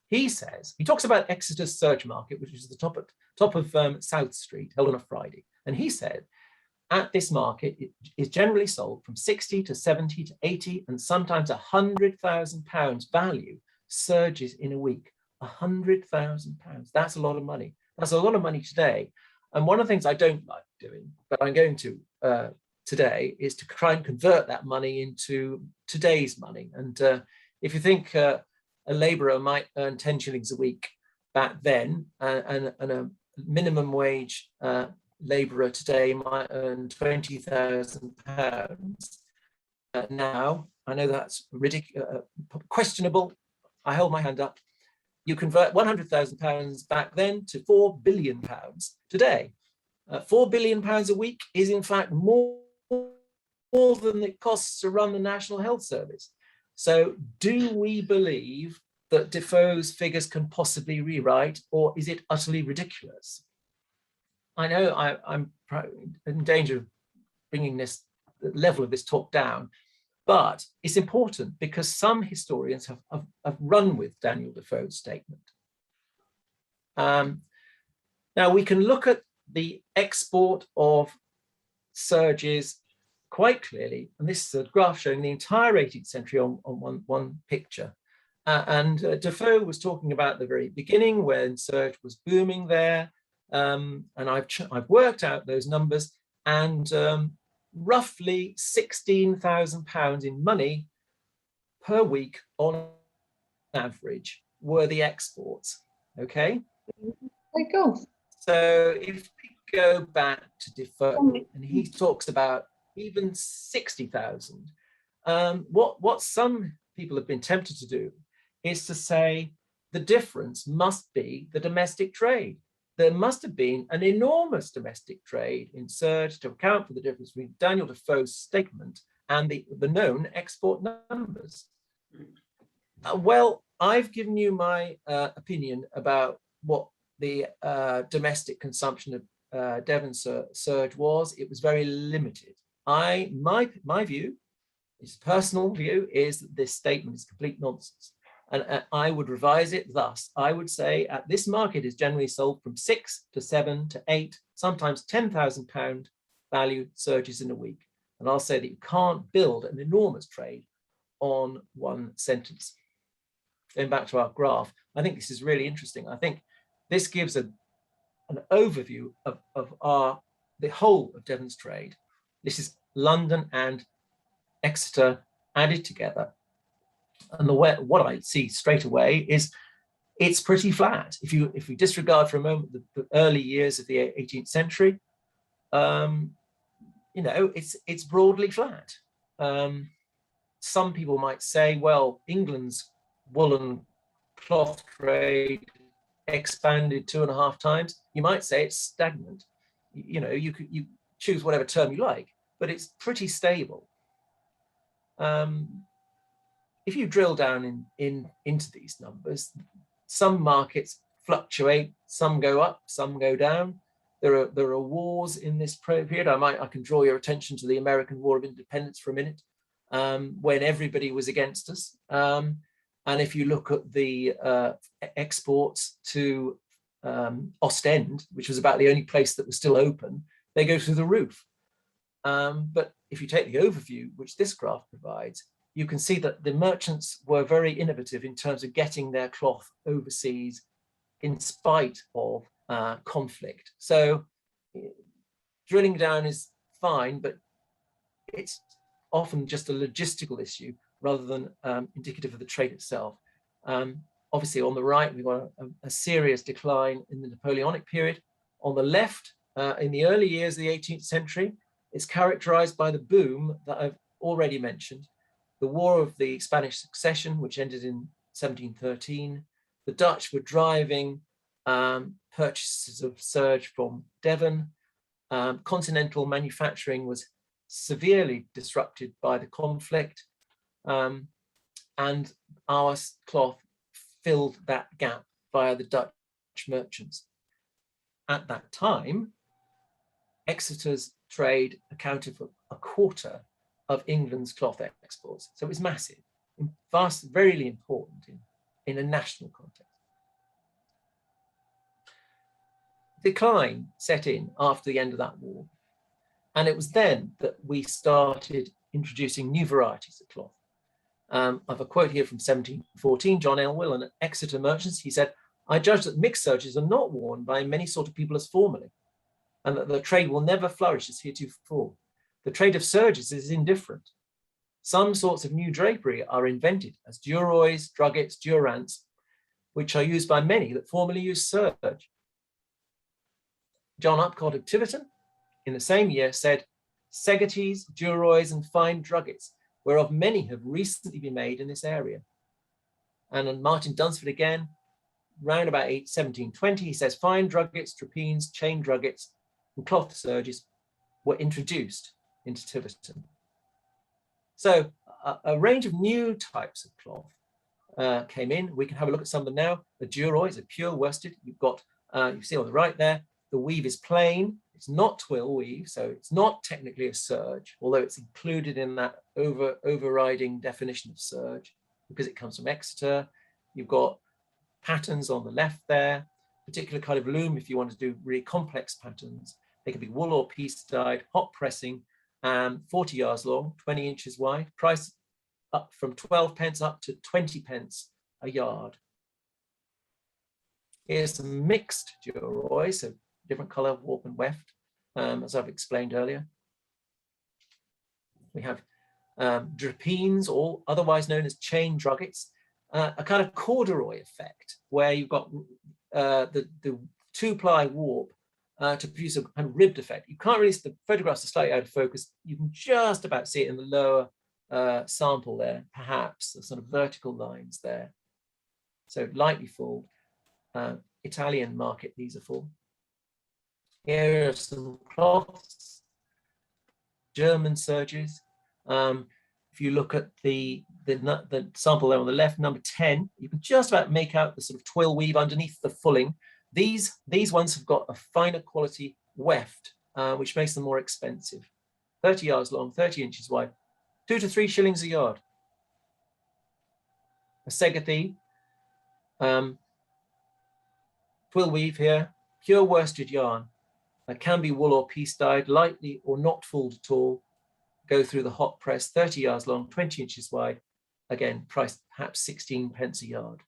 S2: He says, he talks about Exeter's Serge market, which is the top of South Street, held on a Friday. And he said, at this market, it is generally sold from 60 to 70 to 80 and sometimes £100,000 value serges in a week. £100,000. That's a lot of money. That's a lot of money today. And one of the things I don't like doing, but I'm going to today, is to try and convert that money into today's money. And if you think a labourer might earn 10 shillings a week back then, and a minimum wage labourer today might earn £20,000 now. I know that's questionable. I hold my hand up. You convert £100,000 back then to £4 billion today. £4 billion a week is in fact more than it costs to run the National Health Service. So do we believe that Defoe's figures can possibly rewrite, or is it utterly ridiculous? I know I'm in danger of bringing the level of this talk down, but it's important because some historians have run with Daniel Defoe's statement. Now we can look at the export of serges quite clearly, and this is a graph showing the entire 18th century on one picture. Defoe was talking about the very beginning when serge was booming there. And I've worked out those numbers, and roughly £16,000 in money per week on average were the exports. Okay.
S3: There you go.
S2: So if we go back to Defoe, and he talks about even 60,000, what some people have been tempted to do is to say the difference must be the domestic trade. There must have been an enormous domestic trade in serge to account for the difference between Daniel Defoe's statement and the known export numbers. Well, I've given you my opinion about what the domestic consumption of Devon serge was. It was very limited. My view, his personal view, is that this statement is complete nonsense. And I would revise it thus. I would say at this market is generally sold from 6 to 7 to 8, sometimes £10,000 value serges in a week. And I'll say that you can't build an enormous trade on one sentence. Going back to our graph, I think this is really interesting. I think this gives an overview of the whole of Devon's trade. This is London and Exeter added together. And what I see straight away is it's pretty flat. If we disregard for a moment the early years of the 18th century, it's broadly flat. Some people might say, well, England's woolen cloth trade expanded 2.5 times. You might say it's stagnant. You choose whatever term you like, but it's pretty stable. If you drill down into these numbers, some markets fluctuate, some go up, some go down. There are wars in this period. I can draw your attention to the American War of Independence for a minute, when everybody was against us. And if you look at the exports to Ostend, which was about the only place that was still open, they go through the roof. But if you take the overview, which this graph provides, you can see that the merchants were very innovative in terms of getting their cloth overseas in spite of conflict. So drilling down is fine, but it's often just a logistical issue rather than indicative of the trade itself. Obviously on the right, we've got a serious decline in the Napoleonic period. On the left, in the early years of the 18th century, it's characterized by the boom that I've already mentioned. The War of the Spanish Succession, which ended in 1713. The Dutch were driving purchases of serge from Devon. Continental manufacturing was severely disrupted by the conflict. and our cloth filled that gap via the Dutch merchants. At that time, Exeter's trade accounted for a quarter of England's cloth exports. So it was massive, vast, very important in a national context. Decline set in after the end of that war. And it was then that we started introducing new varieties of cloth. I have a quote here from 1714, John Elwell, an Exeter merchant. He said, "I judge that mixed serges are not worn by many sort of people as formerly, and that the trade will never flourish as heretofore. The trade of serges is indifferent. Some sorts of new drapery are invented as duroys, druggets, durants, which are used by many that formerly used serge." John Upcott of Tiverton, in the same year, said, "Segatees, duroys, and fine druggets, whereof many have recently been made in this area." And on Martin Dunsford again, round about 1720, he says, "Fine druggets, trapines, chain druggets, and cloth serges were introduced into Tiverton." So a range of new types of cloth came in. We can have a look at some of them now. The duroy is a pure worsted. You've got, you see on the right there, the weave is plain. It's not twill weave, so it's not technically a serge, although it's included in that overriding definition of serge because it comes from Exeter. You've got patterns on the left there, particular kind of loom if you want to do really complex patterns. They can be wool or piece dyed, hot pressing, 40 yards long, 20 inches wide, price up from 12 pence up to 20 pence a yard. Here's some mixed duroy, so different color, warp and weft, as I've explained earlier. We have drapines, or otherwise known as chain druggets, a kind of corduroy effect where you've got the two-ply warp to produce a kind of ribbed effect. You can't really, the photographs are slightly out of focus. You can just about see it in the lower sample there, perhaps, the sort of vertical lines there. So lightly fold. Italian market these are for. Here are some cloths, German serges. If you look at the sample there on the left, number 10, you can just about make out the sort of twill weave underneath the fulling. These ones have got a finer quality weft, which makes them more expensive. 30 yards long, 30 inches wide, 2 to 3 shillings a yard. A Segathe, twill weave here, pure worsted yarn. It can be wool or piece dyed, lightly or not fulled at all. Go through the hot press, 30 yards long, 20 inches wide. Again, priced perhaps 16 pence a yard.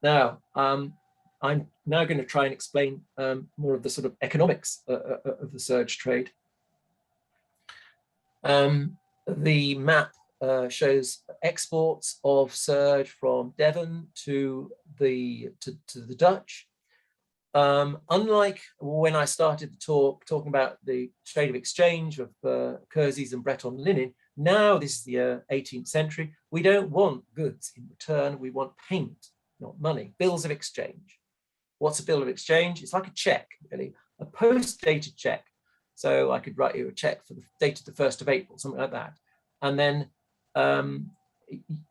S2: Now, I'm now going to try and explain more of the sort of economics of the serge trade. The map shows exports of serge from Devon to the Dutch. Unlike when I started the talk talking about the trade of exchange of kerseys and Breton linen, now this is the 18th century. We don't want goods in return. We want payment, not money. Bills of exchange. What's a bill of exchange? It's like a check, really, a post-dated check. So I could write you a check for the date of the 1st of April, something like that. And then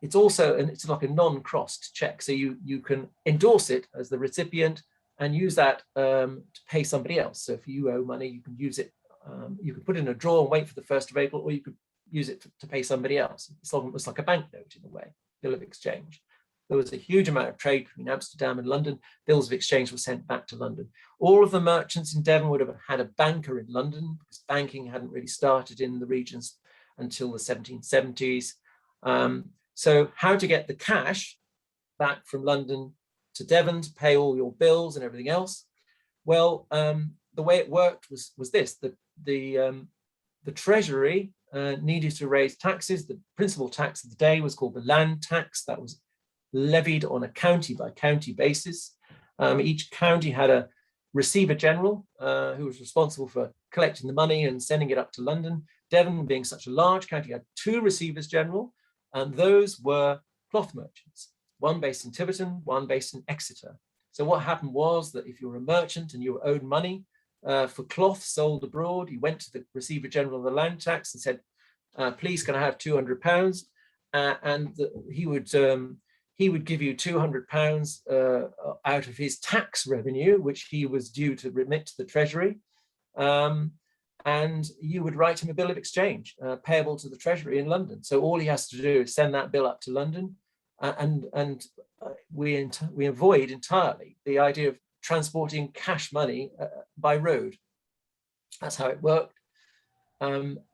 S2: it's also, and it's like a non-crossed check. So you can endorse it as the recipient and use that to pay somebody else. So if you owe money, you can use it, you can put it in a drawer and wait for the 1st of April, or you could use it to pay somebody else. It's almost like a banknote in a way, bill of exchange. There was a huge amount of trade between Amsterdam and London. Bills of exchange were sent back to London. All of the merchants in Devon would have had a banker in London because banking hadn't really started in the regions until the 1770s. So how to get the cash back from London to Devon to pay all your bills and everything else? Well, the way it worked was this: the Treasury needed to raise taxes. The principal tax of the day was called the land tax. That was levied on a county by county basis. Each county had a receiver general who was responsible for collecting the money and sending it up to London. Devon, being such a large county, had 2 receivers general, and those were cloth merchants, one based in Tiverton, one based in Exeter. So what happened was that if you were a merchant and you were owed money for cloth sold abroad, you went to the receiver general of the land tax and said, Please, can I have £200? And he would give you £200 out of his tax revenue, which he was due to remit to the Treasury. And you would write him a bill of exchange payable to the Treasury in London. So all he has to do is send that bill up to London, and we avoid entirely the idea of transporting cash money by road. That's how it worked.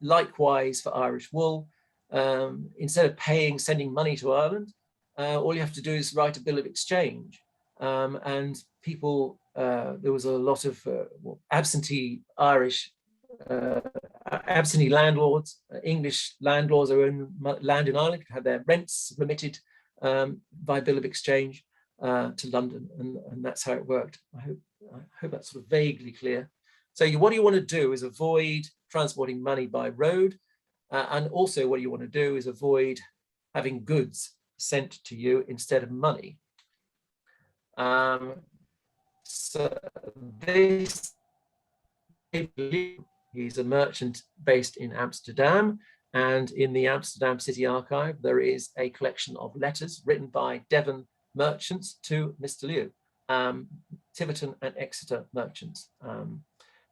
S2: Likewise for Irish wool, instead of sending money to Ireland, all you have to do is write a bill of exchange. And people, there was a lot of absentee Irish, absentee landlords, English landlords who own land in Ireland, could have their rents remitted by bill of exchange to London, and that's how it worked. I hope that's sort of vaguely clear. So what you want to do is avoid transporting money by road, and also what you want to do is avoid having goods sent to you instead of money. So this, he's a merchant based in Amsterdam, and in the Amsterdam City Archive there is a collection of letters written by Devon merchants to Mr. Liu, Tiverton and Exeter merchants.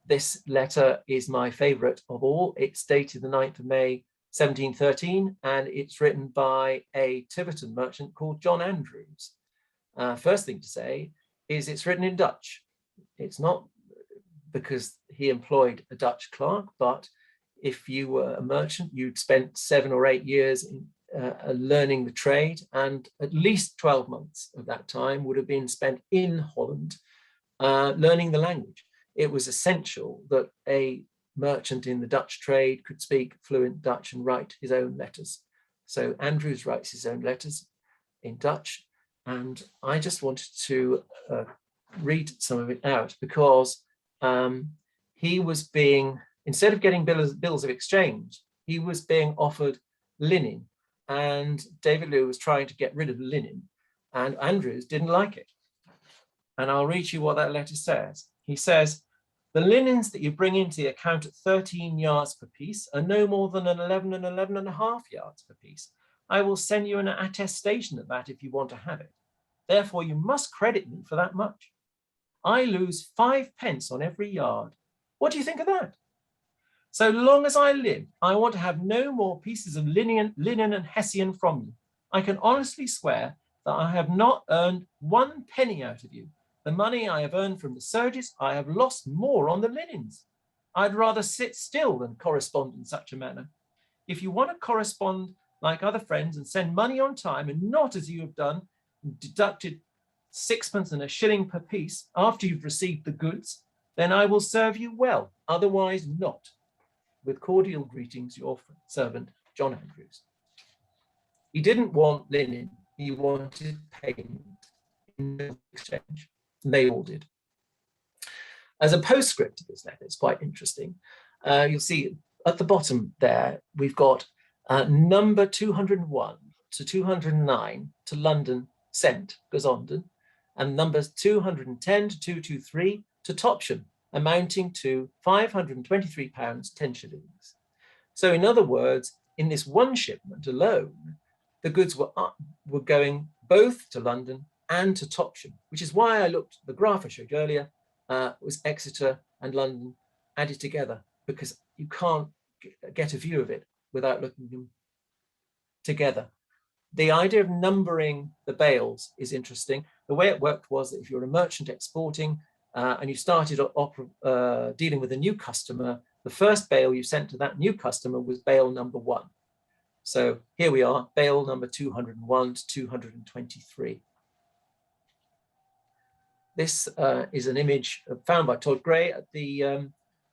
S2: This letter is my favorite of all. It's dated the 9th of May 1713, and it's written by a Tiverton merchant called John Andrews. First thing to say is it's written in Dutch. It's not because he employed a Dutch clerk, but if you were a merchant, you'd spent 7 or 8 years in learning the trade, and at least 12 months of that time would have been spent in Holland learning the language. It was essential that a merchant in the Dutch trade could speak fluent Dutch and write his own letters. So Andrews writes his own letters in Dutch, and I just wanted to read some of it out, because he was being, instead of getting bills of exchange, he was being offered linen, and David Liu was trying to get rid of linen, and Andrews didn't like it. And I'll read you what that letter says. He says, "The linens that you bring into the account at 13 yards per piece are no more than an 11 and 11.5 yards per piece. I will send you an attestation of that if you want to have it. Therefore, you must credit me for that much. I lose 5 pence on every yard. What do you think of that? So long as I live, I want to have no more pieces of linen and hessian from you. I can honestly swear that I have not earned 1 penny out of you. The money I have earned from the Serges, I have lost more on the linens. I'd rather sit still than correspond in such a manner. If you want to correspond like other friends and send money on time, and not as you have done, deducted 6pence and a shilling per piece after you've received the goods, then I will serve you well, otherwise not. With cordial greetings, your servant, John Andrews." He didn't want linen, he wanted payment in exchange. And they all did. As a postscript to this letter, it's quite interesting. You'll see at the bottom there, we've got number 201 to 209 to London sent, gezonden, and numbers 210 to 223 to Topsham, amounting to £523, 10 shillings. So in other words, in this one shipment alone, the goods were going both to London and to Topsham, which is why I looked, the graph I showed you earlier was Exeter and London added together, because you can't get a view of it without looking them together. The idea of numbering the bales is interesting. The way it worked was that if you're a merchant exporting and you started dealing with a new customer, the first bale you sent to that new customer was bale number 1. So here we are, bale number 201 to 223. This is an image found by Todd Gray at the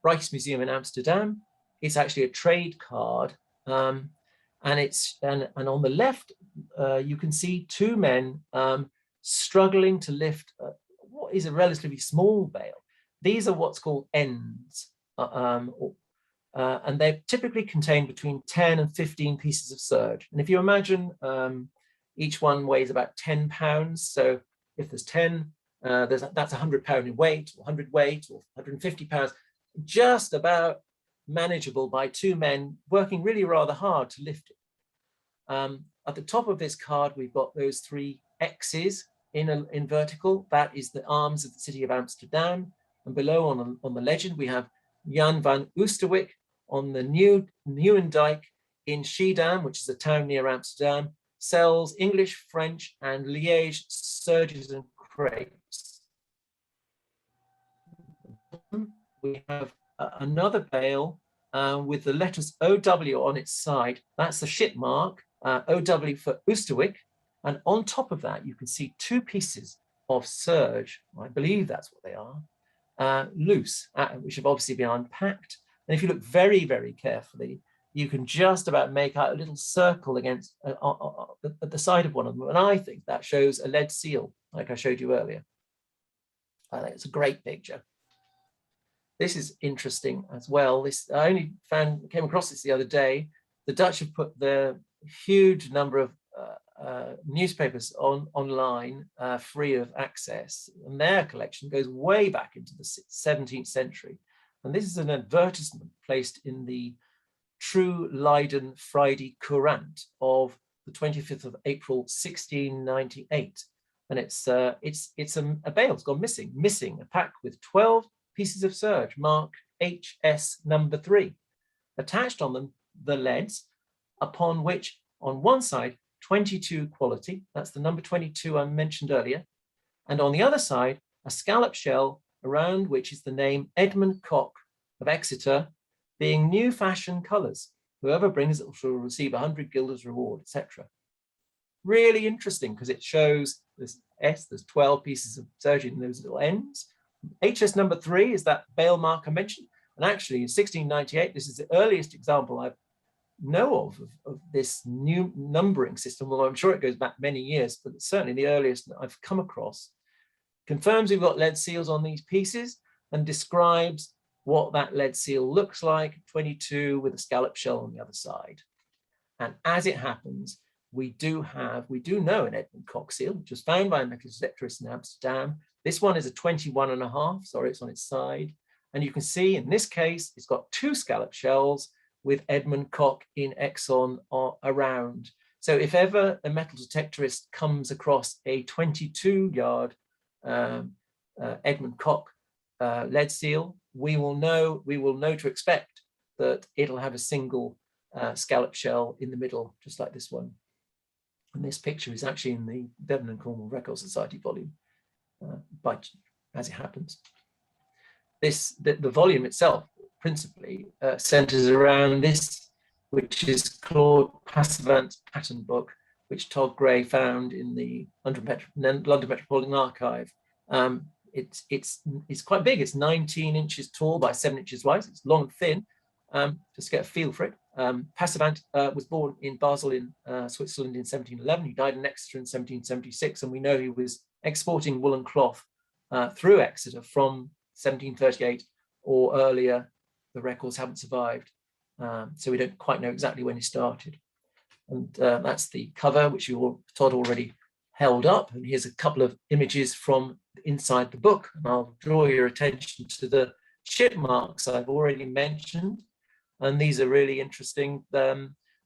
S2: Rijksmuseum in Amsterdam. It's actually a trade card, and on the left you can see 2 men struggling to lift what is a relatively small bale. These are what's called ends, and they typically contain between 10 and 15 pieces of serge. And if you imagine each one weighs about 10 pounds, so if there's 10, that's £100 in weight, or 100 weight, or 150 pounds, just about manageable by two men working really rather hard to lift it. At the top of this card, we've got those three X's in vertical. That is the arms of the city of Amsterdam. And below on the legend, we have Jan van Oosterwijk on the Nieuwendijk in Schiedam, which is a town near Amsterdam, sells English, French, and Liège serges and crepes. We have another bale with the letters OW on its side. That's the ship mark, OW for Oosterwijk. And on top of that, you can see two pieces of serge, I believe that's what they are, loose, which have obviously been unpacked. And if you look very, very carefully, you can just about make out a little circle against at the side of one of them. And I think that shows a lead seal, like I showed you earlier. I think it's a great picture. This is interesting as well. I only came across this the other day. The Dutch have put the huge number of newspapers online free of access, and their collection goes way back into the 17th century. And this is an advertisement placed in the True Leiden Friday Courant of the 25th of April 1698, and it's a bale's gone missing a pack with 12 pieces of serge marked HS number 3. Attached on them the leads, upon which on one side 22 quality, that's the number 22 I mentioned earlier, and on the other side a scallop shell around which is the name Edmund Cock of Exeter, being new fashion colours. Whoever brings it will receive 100 guilders reward, etc. Really interesting because it shows there's 12 pieces of serge in those little ends. HS number 3 is that bale mark I mentioned, and actually in 1698, this is the earliest example I know of this new numbering system, although I'm sure it goes back many years, but it's certainly the earliest that I've come across. Confirms we've got lead seals on these pieces and describes what that lead seal looks like, 22 with a scallop shell on the other side. And as it happens, we do know an Edmund Cock seal, which was found by a metal detectorist in Amsterdam. This one is a 21.5, sorry, it's on its side. And you can see in this case, it's got two scallop shells with Edmund Cock in Exon around. So if ever a metal detectorist comes across a 22-yard Edmund Cock lead seal, we will know to expect that it'll have a single scallop shell in the middle, just like this one. And this picture is actually in the Devon and Cornwall Record Society volume, but as it happens. The volume itself principally centers around this, which is Claude Passavant's pattern book, which Todd Gray found in the London Metropolitan Archive. It's quite big. It's 19 inches tall by 7 inches wide. It's long and thin. Just to get a feel for it. Passavant was born in Basel in Switzerland in 1711. He died in Exeter in 1776, and we know he was exporting woolen cloth through Exeter from 1738 or earlier. The records haven't survived, so we don't quite know exactly when he started. And that's the cover, which Todd already held up. And here's a couple of images from inside the book. And I'll draw your attention to the chip marks I've already mentioned. And these are really interesting.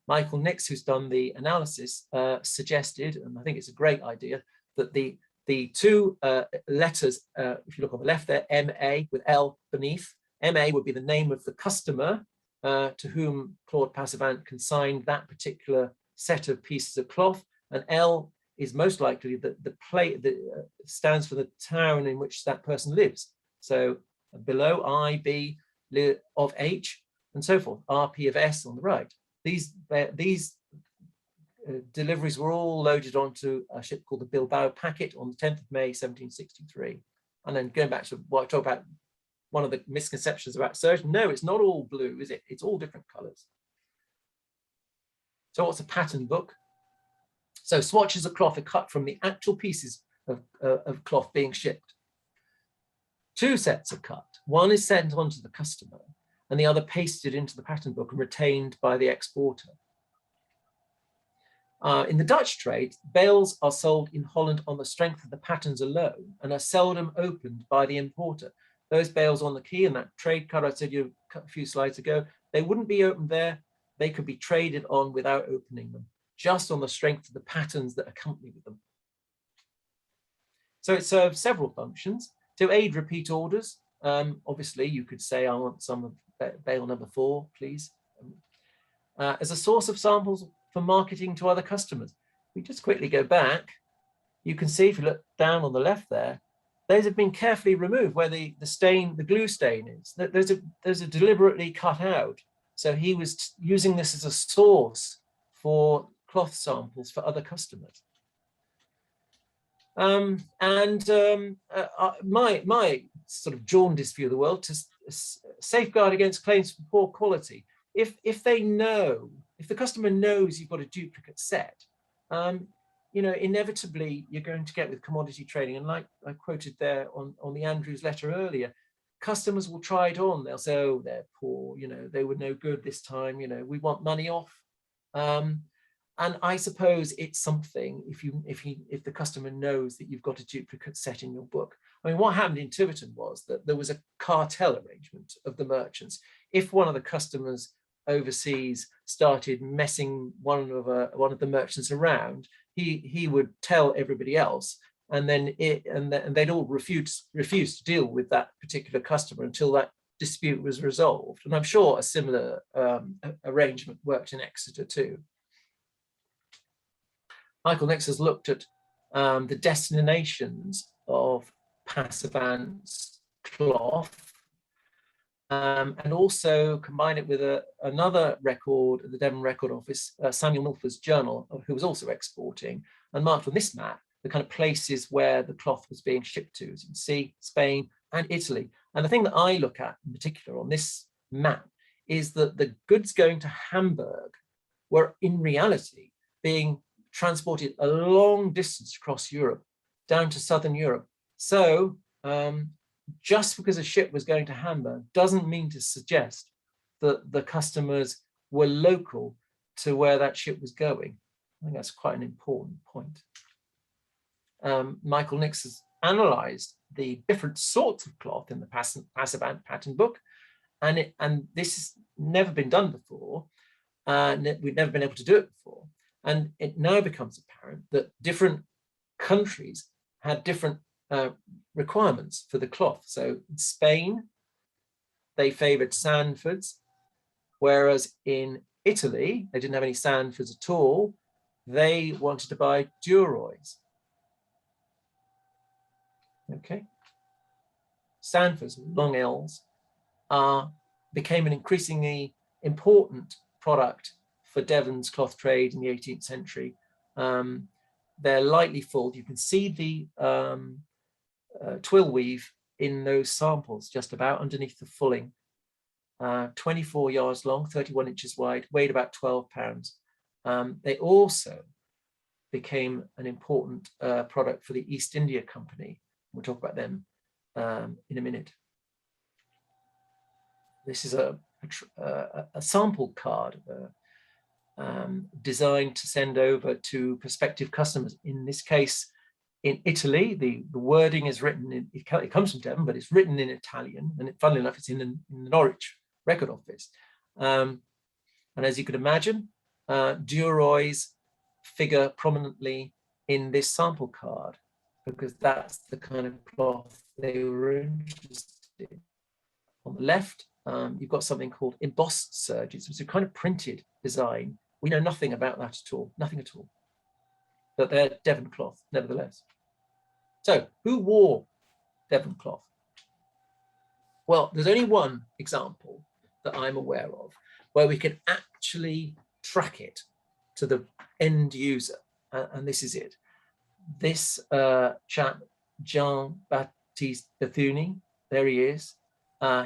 S2: Michael Nix, who's done the analysis, suggested, and I think it's a great idea, that the two letters, if you look on the left there, MA with L beneath, MA would be the name of the customer to whom Claude Passavant consigned that particular set of pieces of cloth, and L is most likely the plate that stands for the town in which that person lives. So below IB of H and so forth, RP of S on the right. These deliveries were all loaded onto a ship called the Bilbao Packet on the 10th of May 1763. And then going back to what I talked about, one of the misconceptions about serge, no, it's not all blue, is it? It's all different colors. So what's a pattern book? So swatches of cloth are cut from the actual pieces of cloth being shipped. Two sets are cut. One is sent on to the customer and the other pasted into the pattern book and retained by the exporter. In the Dutch trade, bales are sold in Holland on the strength of the patterns alone and are seldom opened by the importer. those bales on the quay and that trade card I said you a few slides ago, they wouldn't be opened there. They could be traded on without opening them, just on the strength of the patterns that accompany with them. So it serves several functions. To aid repeat orders, obviously you could say, I want some of bale number 4, please. As a source of samples for marketing to other customers. We just quickly go back. You can see if you look down on the left there, those have been carefully removed where the stain, the glue stain is. Those are deliberately cut out. So he was using this as a source for cloth samples for other customers. My sort of jaundiced view of the world to safeguard against claims for poor quality. If they know, if the customer knows you've got a duplicate set, you know, inevitably you're going to get with commodity trading. And like I quoted there on the Andrews letter earlier, customers will try it on. They'll say, oh, they're poor, you know, they were no good this time, you know, we want money off. And I suppose it's something if the customer knows that you've got a duplicate set in your book. I mean, what happened in Tiverton was that there was a cartel arrangement of the merchants. If one of the customers overseas started messing one of the merchants around, he would tell everybody else, and then they'd all refuse to deal with that particular customer until that dispute was resolved. And I'm sure a similar arrangement worked in Exeter too. Michael next has looked at the destinations of Passavant's cloth, and also combine it with another record at the Devon Record Office, Samuel Milford's journal, who was also exporting, and marked on this map the kind of places where the cloth was being shipped to, as you can see, Spain and Italy. And the thing that I look at in particular on this map is that the goods going to Hamburg were in reality being transported a long distance across Europe, down to Southern Europe. So just because a ship was going to Hamburg doesn't mean to suggest that the customers were local to where that ship was going. I think that's quite an important point. Michael Nix has analysed the different sorts of cloth in the Passavant pattern book, and this has never been done before. We've never been able to do it before. And it now becomes apparent that different countries had different requirements for the cloth. So in Spain, they favoured Sandfords, whereas in Italy, they didn't have any Sandfords at all. They wanted to buy Duroys. Okay. Sandfords, long L's, became an increasingly important product for Devon's cloth trade in the 18th century. They're lightly fulled. You can see the twill weave in those samples just about underneath the fulling. 24 yards long, 31 inches wide, weighed about 12 pounds. They also became an important product for the East India Company. We'll talk about them in a minute. This is a sample card designed to send over to prospective customers. In this case, in Italy, the wording is written, it comes from Devon, but it's written in Italian, and funnily enough, it's in the Norwich Record Office. And as you could imagine, Duroys figure prominently in this sample card, because that's the kind of cloth they were interested in. On the left, you've got something called embossed serges, which is a kind of printed design. We know nothing about that at all, nothing at all. But they're Devon cloth, nevertheless. So, who wore Devon cloth? Well, there's only one example that I'm aware of where we can actually track it to the end user, and this is it. This chap, Jean-Baptiste Bethune, there he is.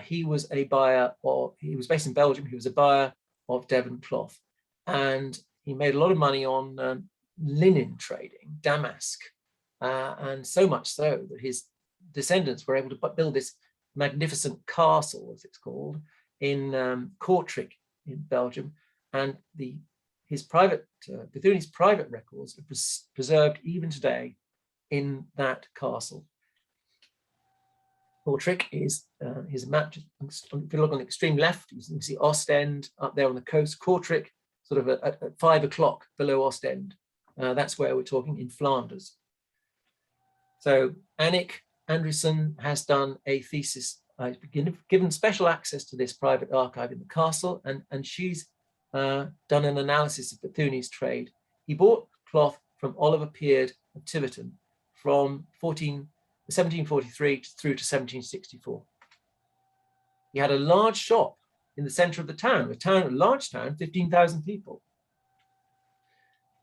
S2: He was a buyer, or he was based in Belgium. He was a buyer of Devon cloth, and he made a lot of money on linen trading, damask, and so much so that his descendants were able to build this magnificent castle, as it's called, in Kortrijk in Belgium, and Bethune's private records are preserved even today in that castle. Portrick is his map. If you look on the extreme left, you can see Ostend up there on the coast. Kortrijk, sort of at 5 o'clock below Ostend. That's where we're talking, in Flanders. So Annick Andriessen has done a thesis. I've given special access to this private archive in the castle, and she's done an analysis of Bethune's trade. He bought cloth from Oliver Peard of Tiverton from 1743 through to 1764. He had a large shop in the center of the town, a large town, 15,000 people.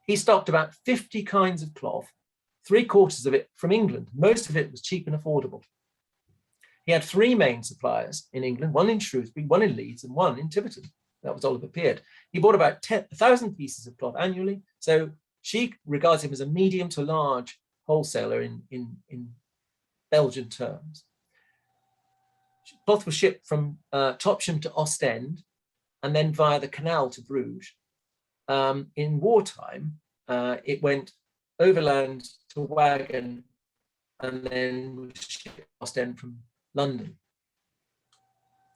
S2: He stocked about 50 kinds of cloth, 3/4 of it from England. Most of it was cheap and affordable. He had 3 main suppliers in England, one in Shrewsbury, one in Leeds, and one in Tiverton. That was Oliver Peard. He bought about 1,000 pieces of cloth annually. So she regards him as a medium to large wholesaler in Belgian terms. Cloth was shipped from Topsham to Ostend and then via the canal to Bruges. In wartime, it went overland to Wagon and then was shipped to Ostend from London.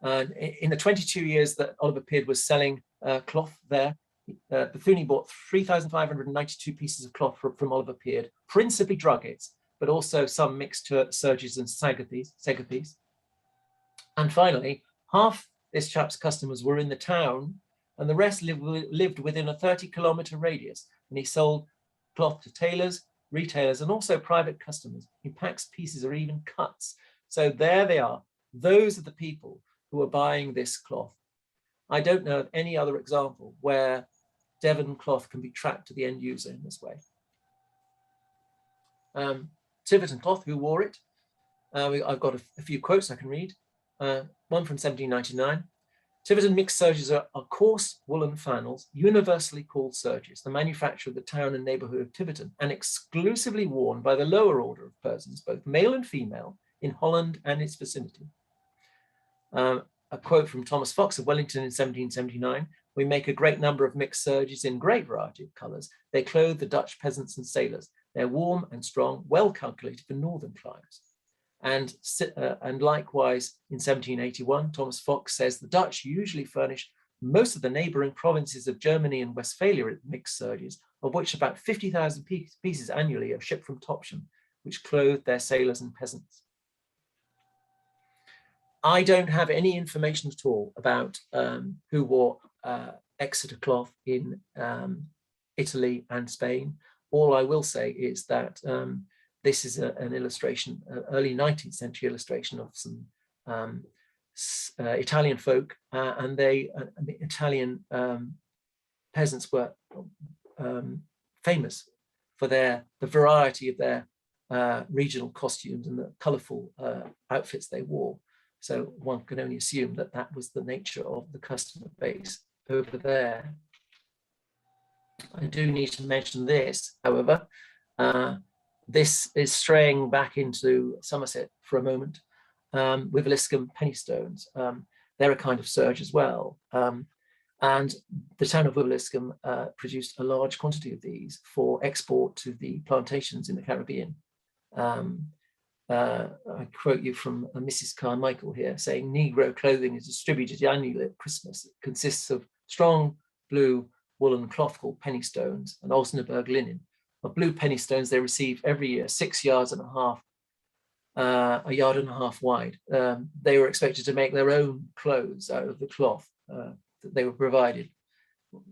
S2: In the 22 years that Oliver Peard was selling cloth there, Bethune bought 3,592 pieces of cloth from Oliver Peard, principally druggets, but also some mixed serges and segapes. And finally, half this chap's customers were in the town, and the rest lived within a 30-kilometer radius. And he sold cloth to tailors, retailers, and also private customers. He packs pieces or even cuts. So there they are. Those are the people who are buying this cloth. I don't know of any other example where Devon cloth can be tracked to the end user in this way. Tiverton Cloth, who wore it? I've got a few quotes I can read. One from 1799. Tiverton mixed serges are coarse woolen flannels, universally called serges, the manufacture of the town and neighborhood of Tiverton, and exclusively worn by the lower order of persons, both male and female, in Holland and its vicinity. A quote from Thomas Fox of Wellington in 1779, "We make a great number of mixed serges in great variety of colours. They clothe the Dutch peasants and sailors. They're warm and strong, well calculated for northern climes." And likewise, in 1781, Thomas Fox says the Dutch usually furnish most of the neighbouring provinces of Germany and Westphalia with mixed serges, of which about 50,000 pieces annually are shipped from Topsham, which clothe their sailors and peasants. I don't have any information at all about who wore Exeter cloth in Italy and Spain. All I will say is that this is an illustration, early 19th century illustration of some Italian folk, and the Italian peasants were famous for the variety of their regional costumes and the colourful outfits they wore. So one can only assume that that was the nature of the customer base over there. I do need to mention this, however. This is straying back into Somerset for a moment. Wiveliscombe penny stones. They're a kind of serge as well. And the town of Wiveliscombe produced a large quantity of these for export to the plantations in the Caribbean. I quote you from Mrs. Carmichael here, saying Negro clothing is distributed annually at Christmas. It consists of strong blue woolen cloth called penny stones and Osnaburg linen. Of blue penny stones they receive every year 6 yards and a half, a yard and a half wide. They were expected to make their own clothes out of the cloth that they were provided.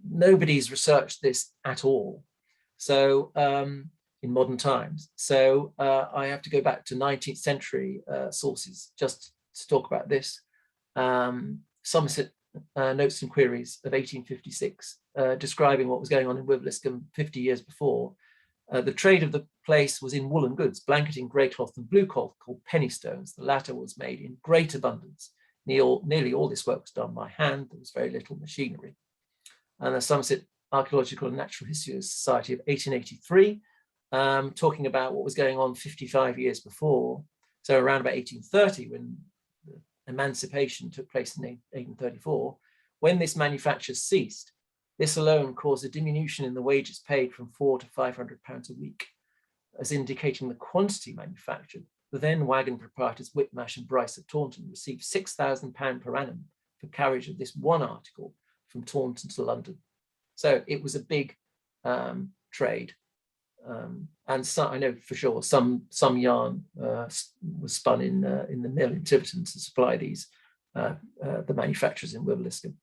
S2: Nobody's researched this at all. So in modern times. So I have to go back to 19th century sources just to talk about this. Somerset Notes and Queries of 1856, describing what was going on in Wiveliscombe 50 years before. The trade of the place was in woolen goods, blanketing grey cloth and blue cloth called penny stones. The latter was made in great abundance. Nearly all this work was done by hand. There was very little machinery. And the Somerset Archaeological and Natural History Society of 1883, talking about what was going on 55 years before. So around about 1830, when the emancipation took place in 1834, when this manufacture ceased, this alone caused a diminution in the wages paid from £400 to £500 a week, as indicating the quantity manufactured the then wagon proprietors Whitmash and Bryce of Taunton received £6,000 per annum for carriage of this one article from Taunton to London. So it was a big trade. And so, I know for sure some yarn was spun in the mill in Tiverton to supply these the manufacturers in Wiveliscombe.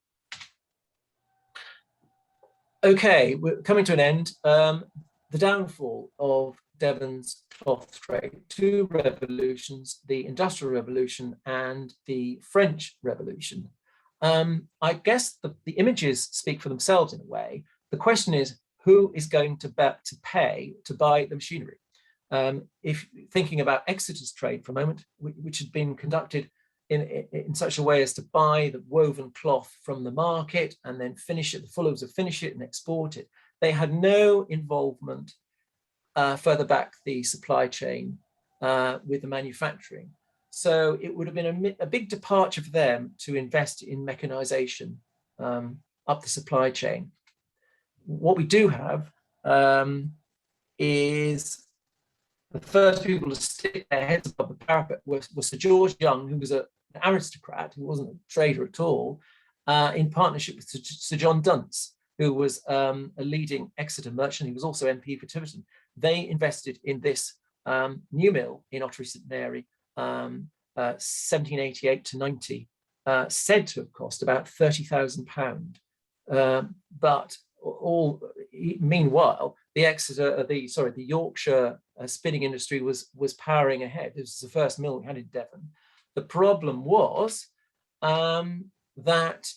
S2: Okay, we're coming to an end. The downfall of Devon's cloth trade, two revolutions, the Industrial Revolution and the French Revolution. I guess the images speak for themselves in a way. The question is, who is going to pay to buy the machinery? If thinking about EXETER's trade for a moment, which had been conducted in such a way as to buy the woven cloth from the market and then finish it, the fullers would finish it and export it. They had no involvement further back the supply chain with the manufacturing. So it would have been a big departure for them to invest in mechanization up the supply chain. What we do have is the first people to stick their heads above the parapet was Sir George Young, who was an aristocrat, who wasn't a trader at all, in partnership with Sir John Dunce, who was a leading EXETER merchant. He was also MP for Tiverton. They invested in this new mill in Ottery St Mary, 1788 to 90, said to have cost about £30,000. But meanwhile, the Yorkshire spinning industry was powering ahead. This was the first mill we had in Devon. The problem was that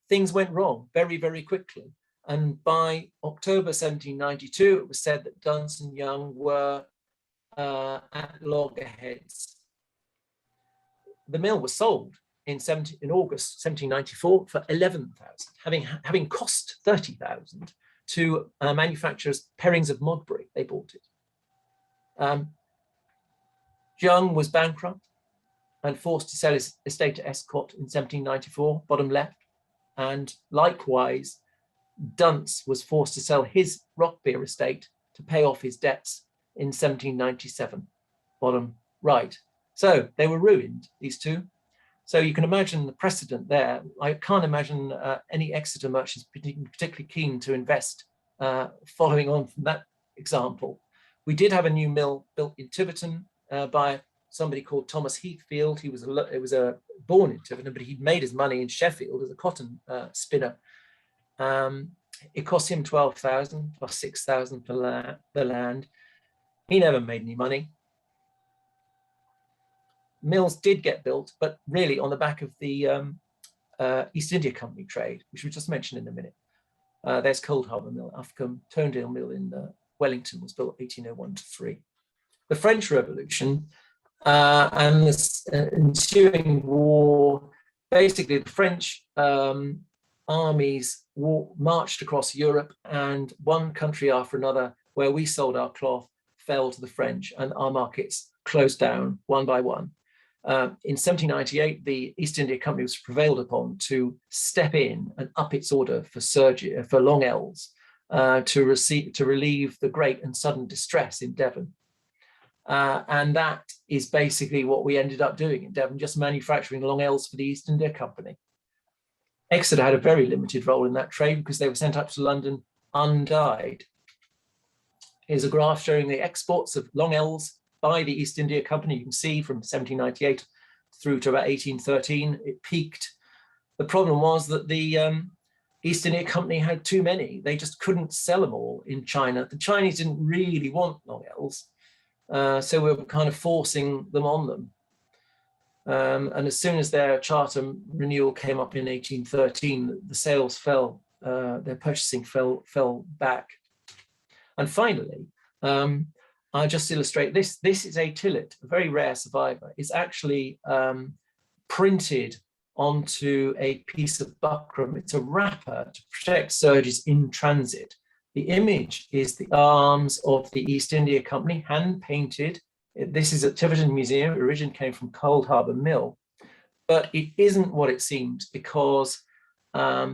S2: things went wrong very, very quickly. And by October 1792, it was said that Dunce and Young were at loggerheads. The mill was sold in August 1794 for 11,000, having cost 30,000 to manufacturers Perrings of Modbury. They bought it. Young was bankrupt and forced to sell his estate to Escott in 1794, bottom left, and likewise Dunce was forced to sell his Rockbeer estate to pay off his debts in 1797, bottom right. So they were ruined, these two. So you can imagine the precedent there. I can't imagine any EXETER merchants particularly keen to invest following on from that example. We did have a new mill built in Tiverton by somebody called Thomas Heathfield. He was born in Tiverton, but he'd made his money in Sheffield as a cotton spinner. It cost him 12,000 plus 6,000 for the land. He never made any money. Mills did get built, but really on the back of the East India Company trade, which we just mentioned in a minute. There's Cold Harbour Mill, Uffcombe, Tonedale Mill in Wellington was built 1801 to 3. The French Revolution and the ensuing war, basically the French armies marched across Europe, and one country after another where we sold our cloth fell to the French, and our markets closed down one by one. In 1798, the East India Company was prevailed upon to step in and up its order for Serge, for long L's, to relieve the great and sudden distress in Devon. And that is basically what we ended up doing in Devon, just manufacturing long L's for the East India Company. EXETER had a very limited role in that trade because they were sent up to London undyed. Here's a graph showing the exports of long L's by the East India Company. You can see from 1798 through to about 1813, it peaked. The problem was that the East India Company had too many. They just couldn't sell them all in China. The Chinese didn't really want long L's, so we were kind of forcing them on them. And as soon as their charter renewal came up in 1813, the sales fell, their purchasing fell back. And finally, I'll just illustrate this. This is a tillet, a very rare survivor. It's actually printed onto a piece of buckram. It's a wrapper to protect Serge's in transit. The image is the arms of the East India Company, hand painted. This is at Tiverton Museum. It originally came from Cold Harbour Mill, but it isn't what it seems, because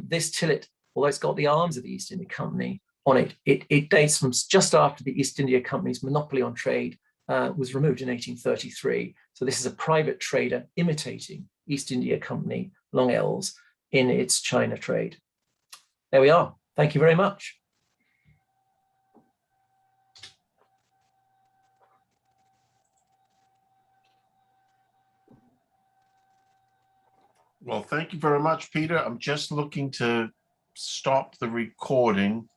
S2: this tillet, although it's got the arms of the East India Company on it, it dates from just after the East India Company's monopoly on trade was removed in 1833. So this is a private trader imitating East India Company, long L's, in its China trade. There we are. Thank you very much.
S1: Well, thank you very much, Peter. I'm just looking to stop the recording.